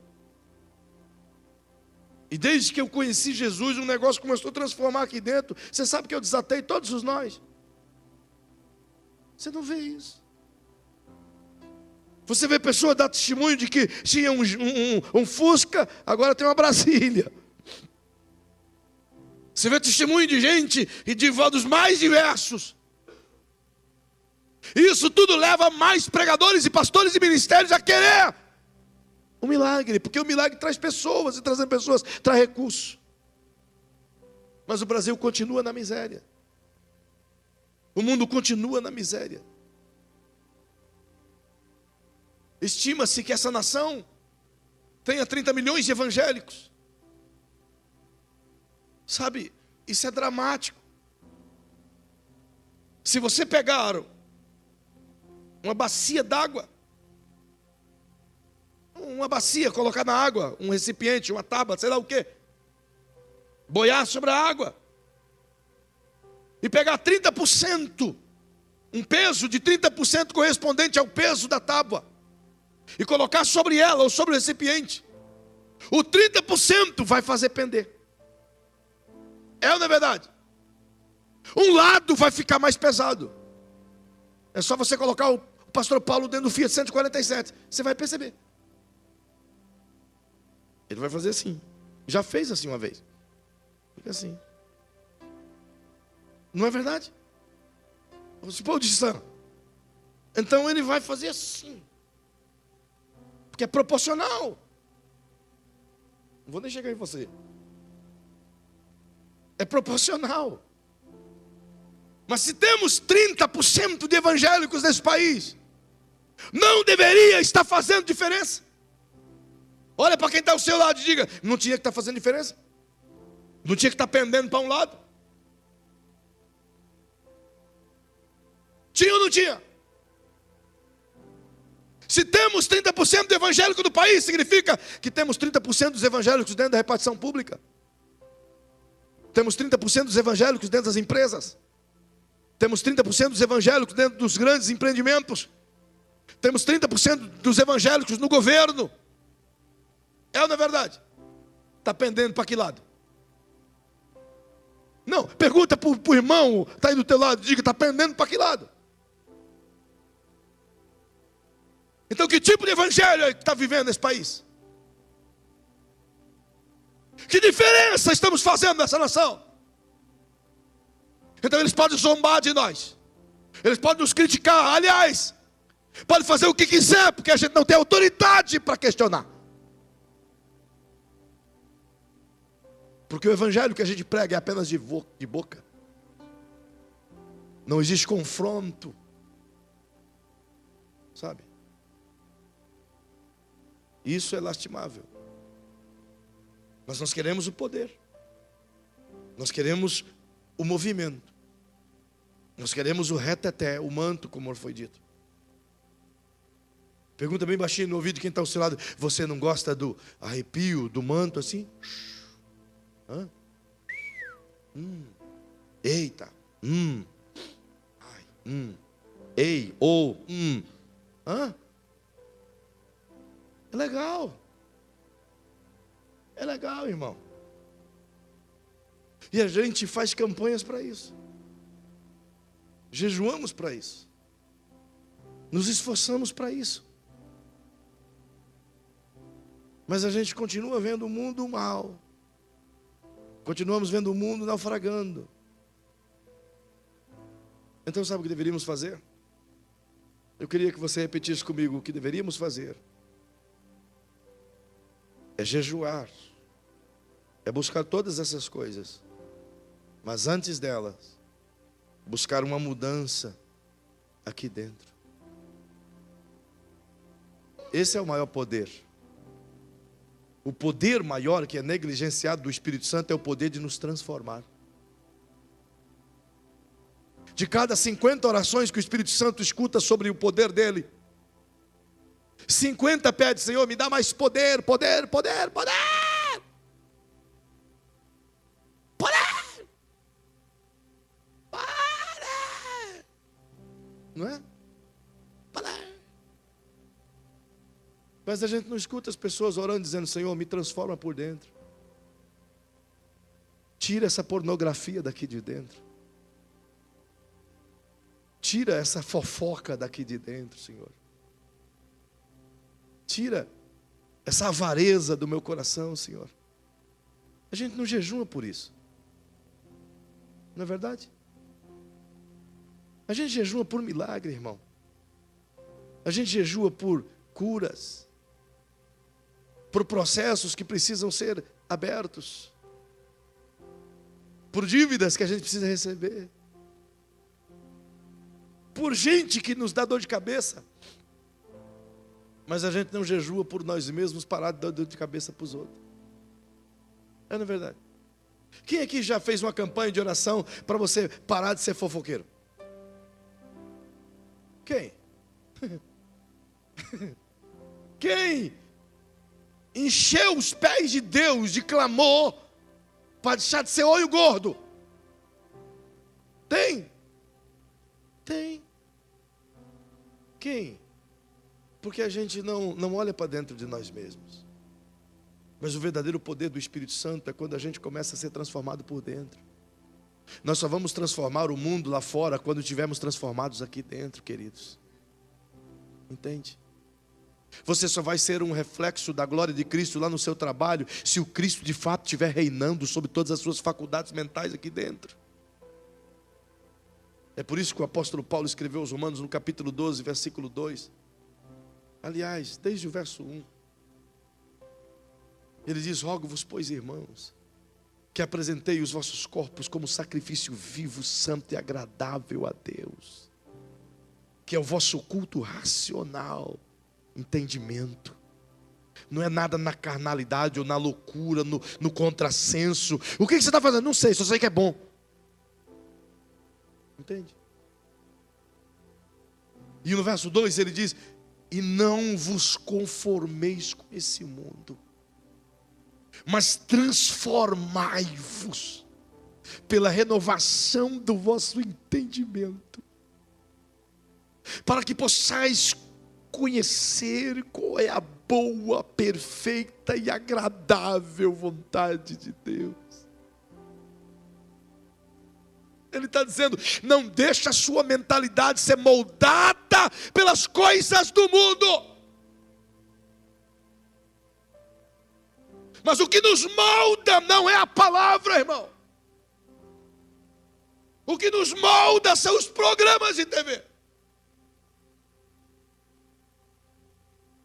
E desde que eu conheci Jesus, um negócio começou a transformar aqui dentro. Você sabe que eu desatei todos os nós. Você não vê isso. Você vê pessoa dar testemunho de que tinha um Fusca, agora tem uma Brasília. Você vê testemunho de gente e de dos mais diversos. Isso tudo leva mais pregadores e pastores e ministérios a querer o milagre, porque o milagre traz pessoas, e trazendo pessoas traz recursos. Mas o Brasil continua na miséria. O mundo continua na miséria. Estima-se que essa nação tenha 30 milhões de evangélicos. Sabe, isso é dramático. Se você pegar uma bacia d'água, uma bacia, colocar na água, um recipiente, uma tábua, sei lá o quê, boiar sobre a água, e pegar 30%, um peso de 30% correspondente ao peso da tábua, e colocar sobre ela ou sobre o recipiente, o 30% vai fazer pender. É ou não é verdade? Um lado vai ficar mais pesado. É só você colocar o pastor Paulo dentro do Fiat 147. Você vai perceber. Ele vai fazer assim. Já fez assim uma vez. Fica assim. Não é verdade? Você pode dizer. Então ele vai fazer assim. Porque é proporcional. Não vou nem chegar em você. É proporcional. Mas se temos 30% de evangélicos nesse país, não deveria estar fazendo diferença? Olha para quem está ao seu lado e diga, não tinha que estar fazendo diferença? Não tinha que estar pendendo para um lado? Tinha ou não tinha? Se temos 30% do evangélico do país, significa que temos 30% dos evangélicos dentro da repartição pública. Temos 30% dos evangélicos dentro das empresas. Temos 30% dos evangélicos dentro dos grandes empreendimentos. Temos 30% dos evangélicos no governo. É ou não é verdade? Está pendendo para que lado? Não, pergunta para o irmão, está aí do teu lado, diga, está pendendo para que lado? Então que tipo de evangelho é que está vivendo nesse país? Que diferença estamos fazendo nessa nação? Então eles podem zombar de nós. Eles podem nos criticar. Aliás, podem fazer o que quiser, porque a gente não tem autoridade para questionar. Porque o evangelho que a gente prega é apenas de boca. Não existe confronto. Sabe? Isso é lastimável. Mas nós queremos o poder. Nós queremos o movimento. Nós queremos o reteté, o manto, como foi dito. Pergunta bem baixinho no ouvido de quem está ao seu lado. Você não gosta do arrepio, do manto assim? Hã? Eita. Ai. Ei, ou. Hã? É legal. É legal, irmão. E a gente faz campanhas para isso. Jejuamos para isso. Nos esforçamos para isso. Mas a gente continua vendo o mundo mal. Continuamos vendo o mundo naufragando. Então sabe o que deveríamos fazer? Eu queria que você repetisse comigo o que deveríamos fazer. É jejuar. É buscar todas essas coisas. Mas antes delas, buscar uma mudança aqui dentro. Esse é o maior poder. O poder maior que é negligenciado do Espírito Santo é o poder de nos transformar. De cada 50 orações que o Espírito Santo escuta sobre o poder dele, 50 pede: Senhor, me dá mais poder, poder, poder, poder. Poder. Poder. Não é? Poder. Mas a gente não escuta as pessoas orando dizendo: Senhor, me transforma por dentro. Tira essa pornografia daqui de dentro. Tira essa fofoca daqui de dentro, Senhor. Tira essa avareza do meu coração, Senhor. A gente não jejua por isso. Não é verdade? A gente jejua por milagre, irmão. A gente jejua por curas, por processos que precisam ser abertos, por dívidas que a gente precisa receber, por gente que nos dá dor de cabeça. Mas a gente não jejua por nós mesmos, parar de dar dor de cabeça para os outros. É, não é verdade? Quem aqui já fez uma campanha de oração para você parar de ser fofoqueiro? Quem? Quem encheu os pés de Deus de clamor para deixar de ser olho gordo? Tem? Tem. Quem? Porque a gente não olha para dentro de nós mesmos. Mas o verdadeiro poder do Espírito Santo é quando a gente começa a ser transformado por dentro. Nós só vamos transformar o mundo lá fora quando estivermos transformados aqui dentro, queridos. Entende? Você só vai ser um reflexo da glória de Cristo lá no seu trabalho se o Cristo de fato estiver reinando sobre todas as suas faculdades mentais aqui dentro. É por isso que o apóstolo Paulo escreveu aos Romanos no capítulo 12, versículo 2. Aliás, desde o verso 1. Ele diz: rogo-vos, pois, irmãos, que apresentei os vossos corpos como sacrifício vivo, santo e agradável a Deus, que é o vosso culto racional, entendimento. Não é nada na carnalidade ou na loucura, no contrassenso. O que você está fazendo? Não sei, só sei que é bom. Entende? E no verso 2 ele diz: e não vos conformeis com esse mundo, mas transformai-vos pela renovação do vosso entendimento, para que possais conhecer qual é a boa, perfeita e agradável vontade de Deus. Ele está dizendo: não deixa a sua mentalidade ser moldada pelas coisas do mundo. Mas o que nos molda não é a palavra, irmão. O que nos molda são os programas de TV.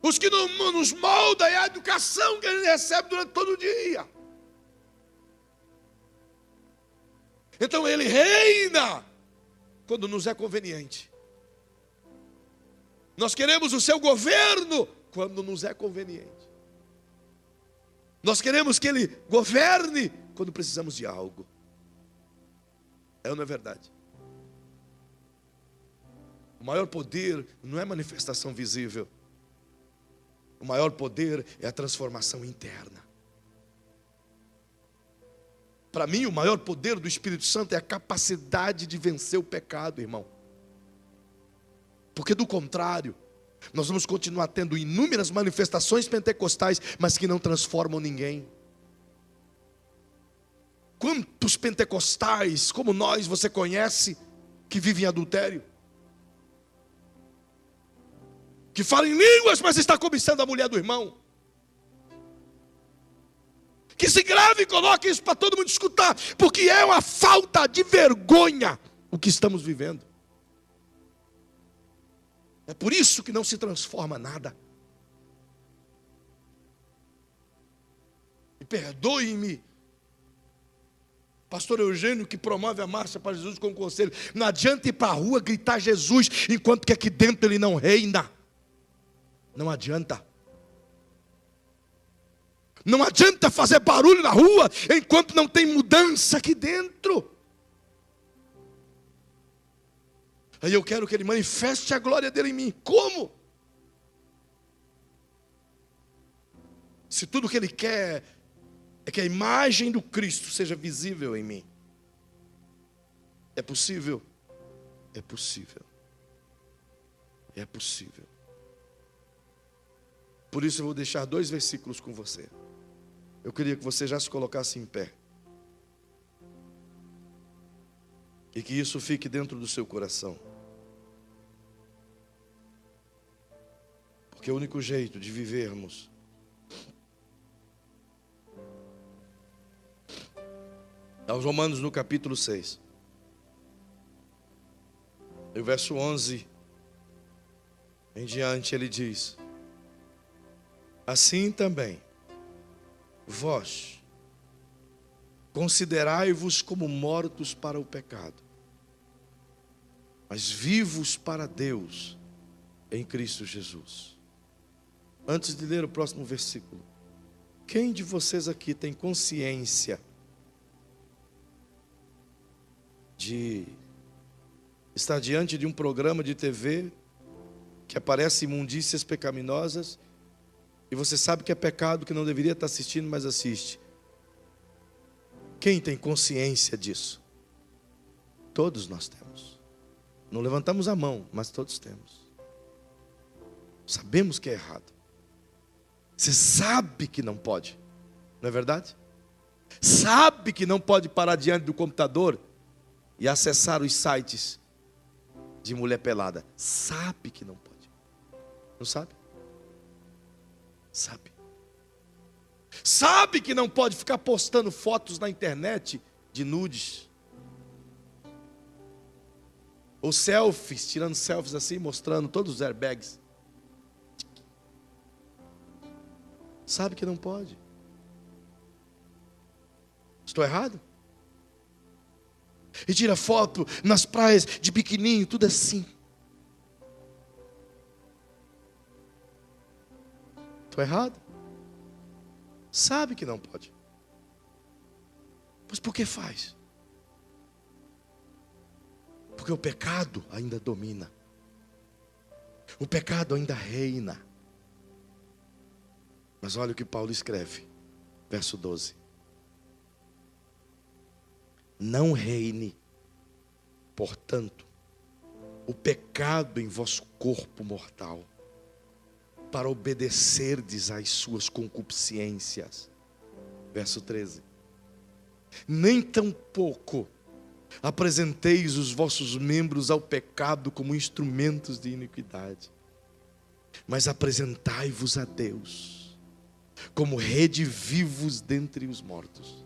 Os que nos molda é a educação que a gente recebe durante todo o dia. Então ele reina quando nos é conveniente. Nós queremos o seu governo quando nos é conveniente. Nós queremos que ele governe quando precisamos de algo. É ou não é verdade? O maior poder não é manifestação visível. O maior poder é a transformação interna. Para mim, o maior poder do Espírito Santo é a capacidade de vencer o pecado, irmão. Porque do contrário, nós vamos continuar tendo inúmeras manifestações pentecostais, mas que não transformam ninguém. Quantos pentecostais como nós você conhece que vivem em adultério? Que fala em línguas, mas está cobiçando a mulher do irmão. Que se grave e coloque isso para todo mundo escutar, porque é uma falta de vergonha o que estamos vivendo. É por isso que não se transforma nada. E perdoe-me, pastor Eugênio, que promove a marcha para Jesus com conselho. Não adianta ir para a rua gritar Jesus, enquanto que aqui dentro ele não reina. Não adianta. Não adianta fazer barulho na rua, enquanto não tem mudança aqui dentro. Aí eu quero que ele manifeste a glória dele em mim. Como? Se tudo que ele quer é que a imagem do Cristo seja visível em mim. É possível? É possível. É possível. Por isso eu vou deixar 2 versículos com você. Eu queria que você já se colocasse em pé. E que isso fique dentro do seu coração. Porque o único jeito de vivermos aos Romanos no capítulo 6. E o verso 11 em diante ele diz: assim também, vós, considerai-vos como mortos para o pecado, mas vivos para Deus em Cristo Jesus. Antes de ler o próximo versículo, quem de vocês aqui tem consciência de estar diante de um programa de TV que aparece imundícias pecaminosas e você sabe que é pecado, que não deveria estar assistindo, mas assiste? Quem tem consciência disso? Todos nós temos. Não levantamos a mão, mas todos temos. Sabemos que é errado. Você sabe que não pode, não é verdade? Sabe que não pode parar diante do computador e acessar os sites de mulher pelada. Sabe que não pode. Não sabe? Sabe. Sabe que não pode ficar postando fotos na internet de nudes. Ou selfies, tirando selfies assim, mostrando todos os airbags. Sabe que não pode. Estou errado? E tira foto nas praias de biquininho, tudo assim. Estou errado? Sabe que não pode. Mas por que faz? Porque o pecado ainda domina. O pecado ainda reina. Mas olha o que Paulo escreve, verso 12. Não reine, portanto, o pecado em vosso corpo mortal, para obedecerdes às suas concupiscências. Verso 13. Nem tampouco apresenteis os vossos membros ao pecado como instrumentos de iniquidade, mas apresentai-vos a Deus como redivivos dentre os mortos,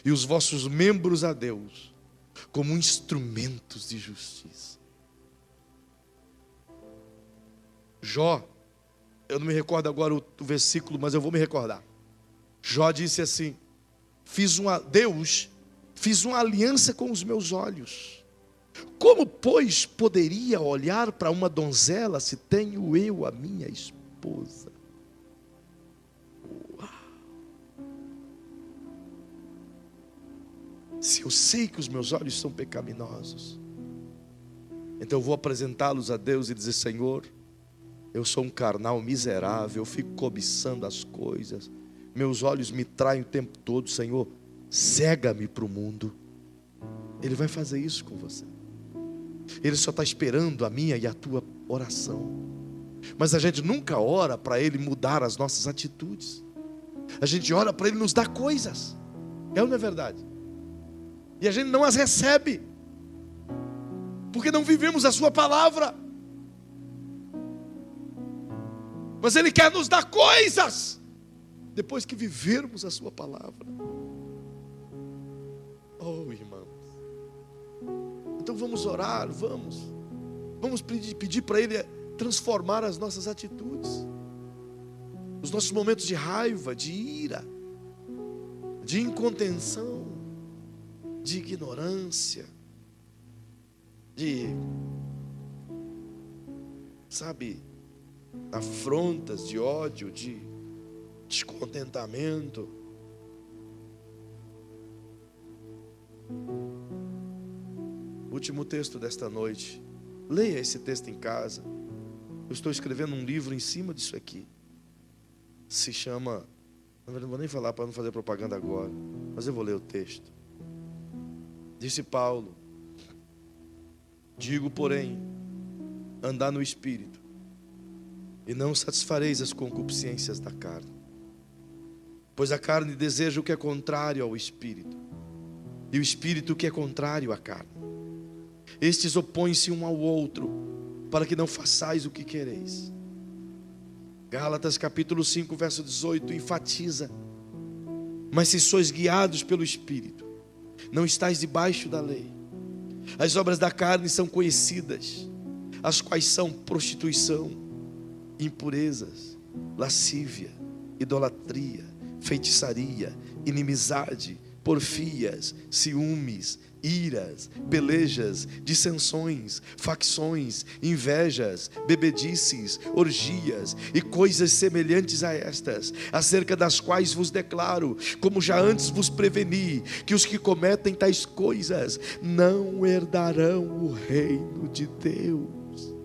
e os vossos membros a Deus como instrumentos de justiça. Jó, eu não me recordo agora o versículo, mas eu vou me recordar. Jó disse assim: fiz uma aliança com os meus olhos. Como, pois, poderia olhar para uma donzela se tenho eu a minha esposa? Se eu sei que os meus olhos são pecaminosos, então eu vou apresentá-los a Deus e dizer: Senhor, eu sou um carnal miserável, eu fico cobiçando as coisas, meus olhos me traem o tempo todo. Senhor, cega-me para o mundo. Ele vai fazer isso com você. Ele só está esperando a minha e a tua oração. Mas a gente nunca ora para Ele mudar as nossas atitudes. A gente ora para Ele nos dar coisas. É ou não é verdade? e a gente não as recebe, porque não vivemos a sua palavra. Mas Ele quer nos dar coisas depois que vivermos a sua palavra. Oh, irmãos, então vamos orar, vamos pedir para Ele transformar as nossas atitudes, os nossos momentos de raiva, de ira, de incontenção, de ignorância, de, afrontas, de ódio, de descontentamento. Último texto desta noite. Leia esse texto em casa. Eu estou escrevendo um livro em cima disso aqui. Se chama... Não vou nem falar para não fazer propaganda agora, mas eu vou ler o texto. Disse Paulo: digo, porém, andar no Espírito, e não satisfareis as concupiscências da carne. Pois a carne deseja o que é contrário ao Espírito, e o Espírito o que é contrário à carne. Estes opõem-se um ao outro, para que não façais o que quereis. Gálatas capítulo 5, verso 18, enfatiza: mas se sois guiados pelo Espírito, não estáis debaixo da lei. As obras da carne são conhecidas, as quais são prostituição, impurezas, lascívia, idolatria, feitiçaria, inimizade, porfias, ciúmes, iras, pelejas, dissensões, facções, invejas, bebedices, orgias e coisas semelhantes a estas, acerca das quais vos declaro, como já antes vos preveni, que os que cometem tais coisas não herdarão o reino de Deus.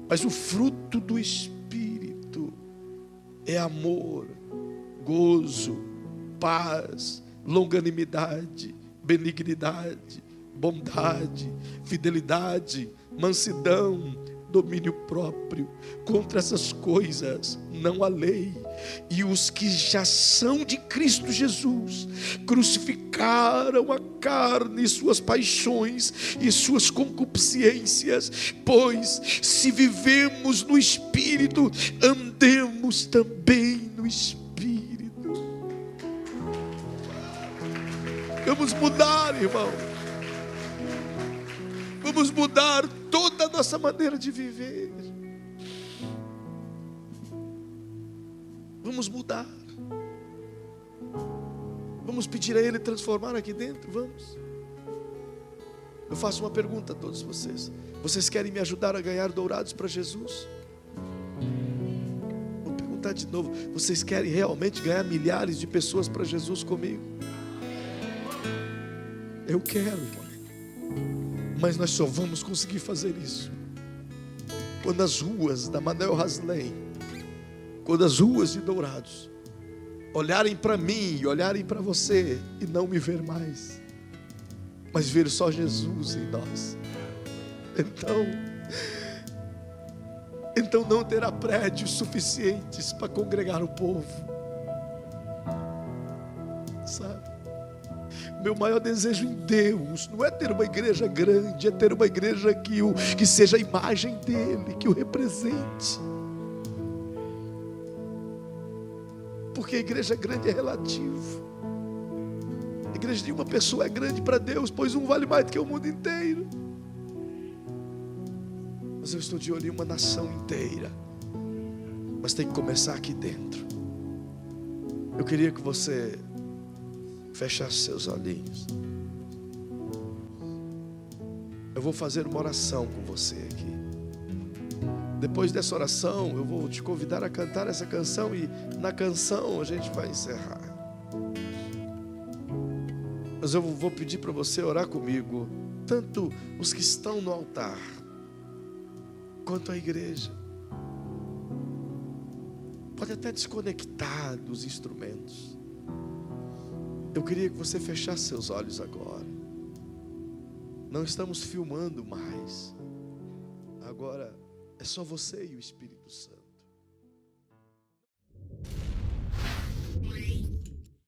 Mas o fruto do Espírito é amor, gozo, paz, longanimidade, benignidade, bondade, fidelidade, mansidão, domínio próprio. Contra essas coisas não há lei. E os que já são de Cristo Jesus crucificaram a carne e suas paixões e suas concupiscências. Pois se vivemos no Espírito, andemos também no Espírito. Vamos mudar, irmão. Vamos mudar toda a nossa maneira de viver. Vamos mudar. Vamos pedir a Ele transformar aqui dentro. Vamos. Eu faço uma pergunta a todos vocês. Vocês querem me ajudar a ganhar dourados para Jesus? Vou perguntar de novo. Vocês querem realmente ganhar milhares de pessoas para Jesus comigo? Eu quero, irmão. Mas nós só vamos conseguir fazer isso quando as ruas da Manel Haslem, quando as ruas de Dourados olharem para mim e olharem para você e não me ver mais, mas ver só Jesus em nós. Então não terá prédios suficientes para congregar o povo, sabe? Meu maior desejo em Deus não é ter uma igreja grande, é ter uma igreja que seja a imagem dEle, que o represente. Porque a igreja grande é relativo. A igreja de uma pessoa é grande para Deus, pois um vale mais do que o mundo inteiro. Mas eu estou de olho em uma nação inteira. Mas tem que começar aqui dentro. Eu queria que você fechasse seus olhinhos. Eu vou fazer uma oração com você aqui. Depois dessa oração, eu vou te convidar a cantar essa canção e na canção a gente vai encerrar. Mas eu vou pedir para você orar comigo, tanto os que estão no altar, quanto a igreja. Pode até desconectar dos instrumentos. Eu queria que você fechasse seus olhos agora. Não estamos filmando mais. Agora é só você e o Espírito Santo.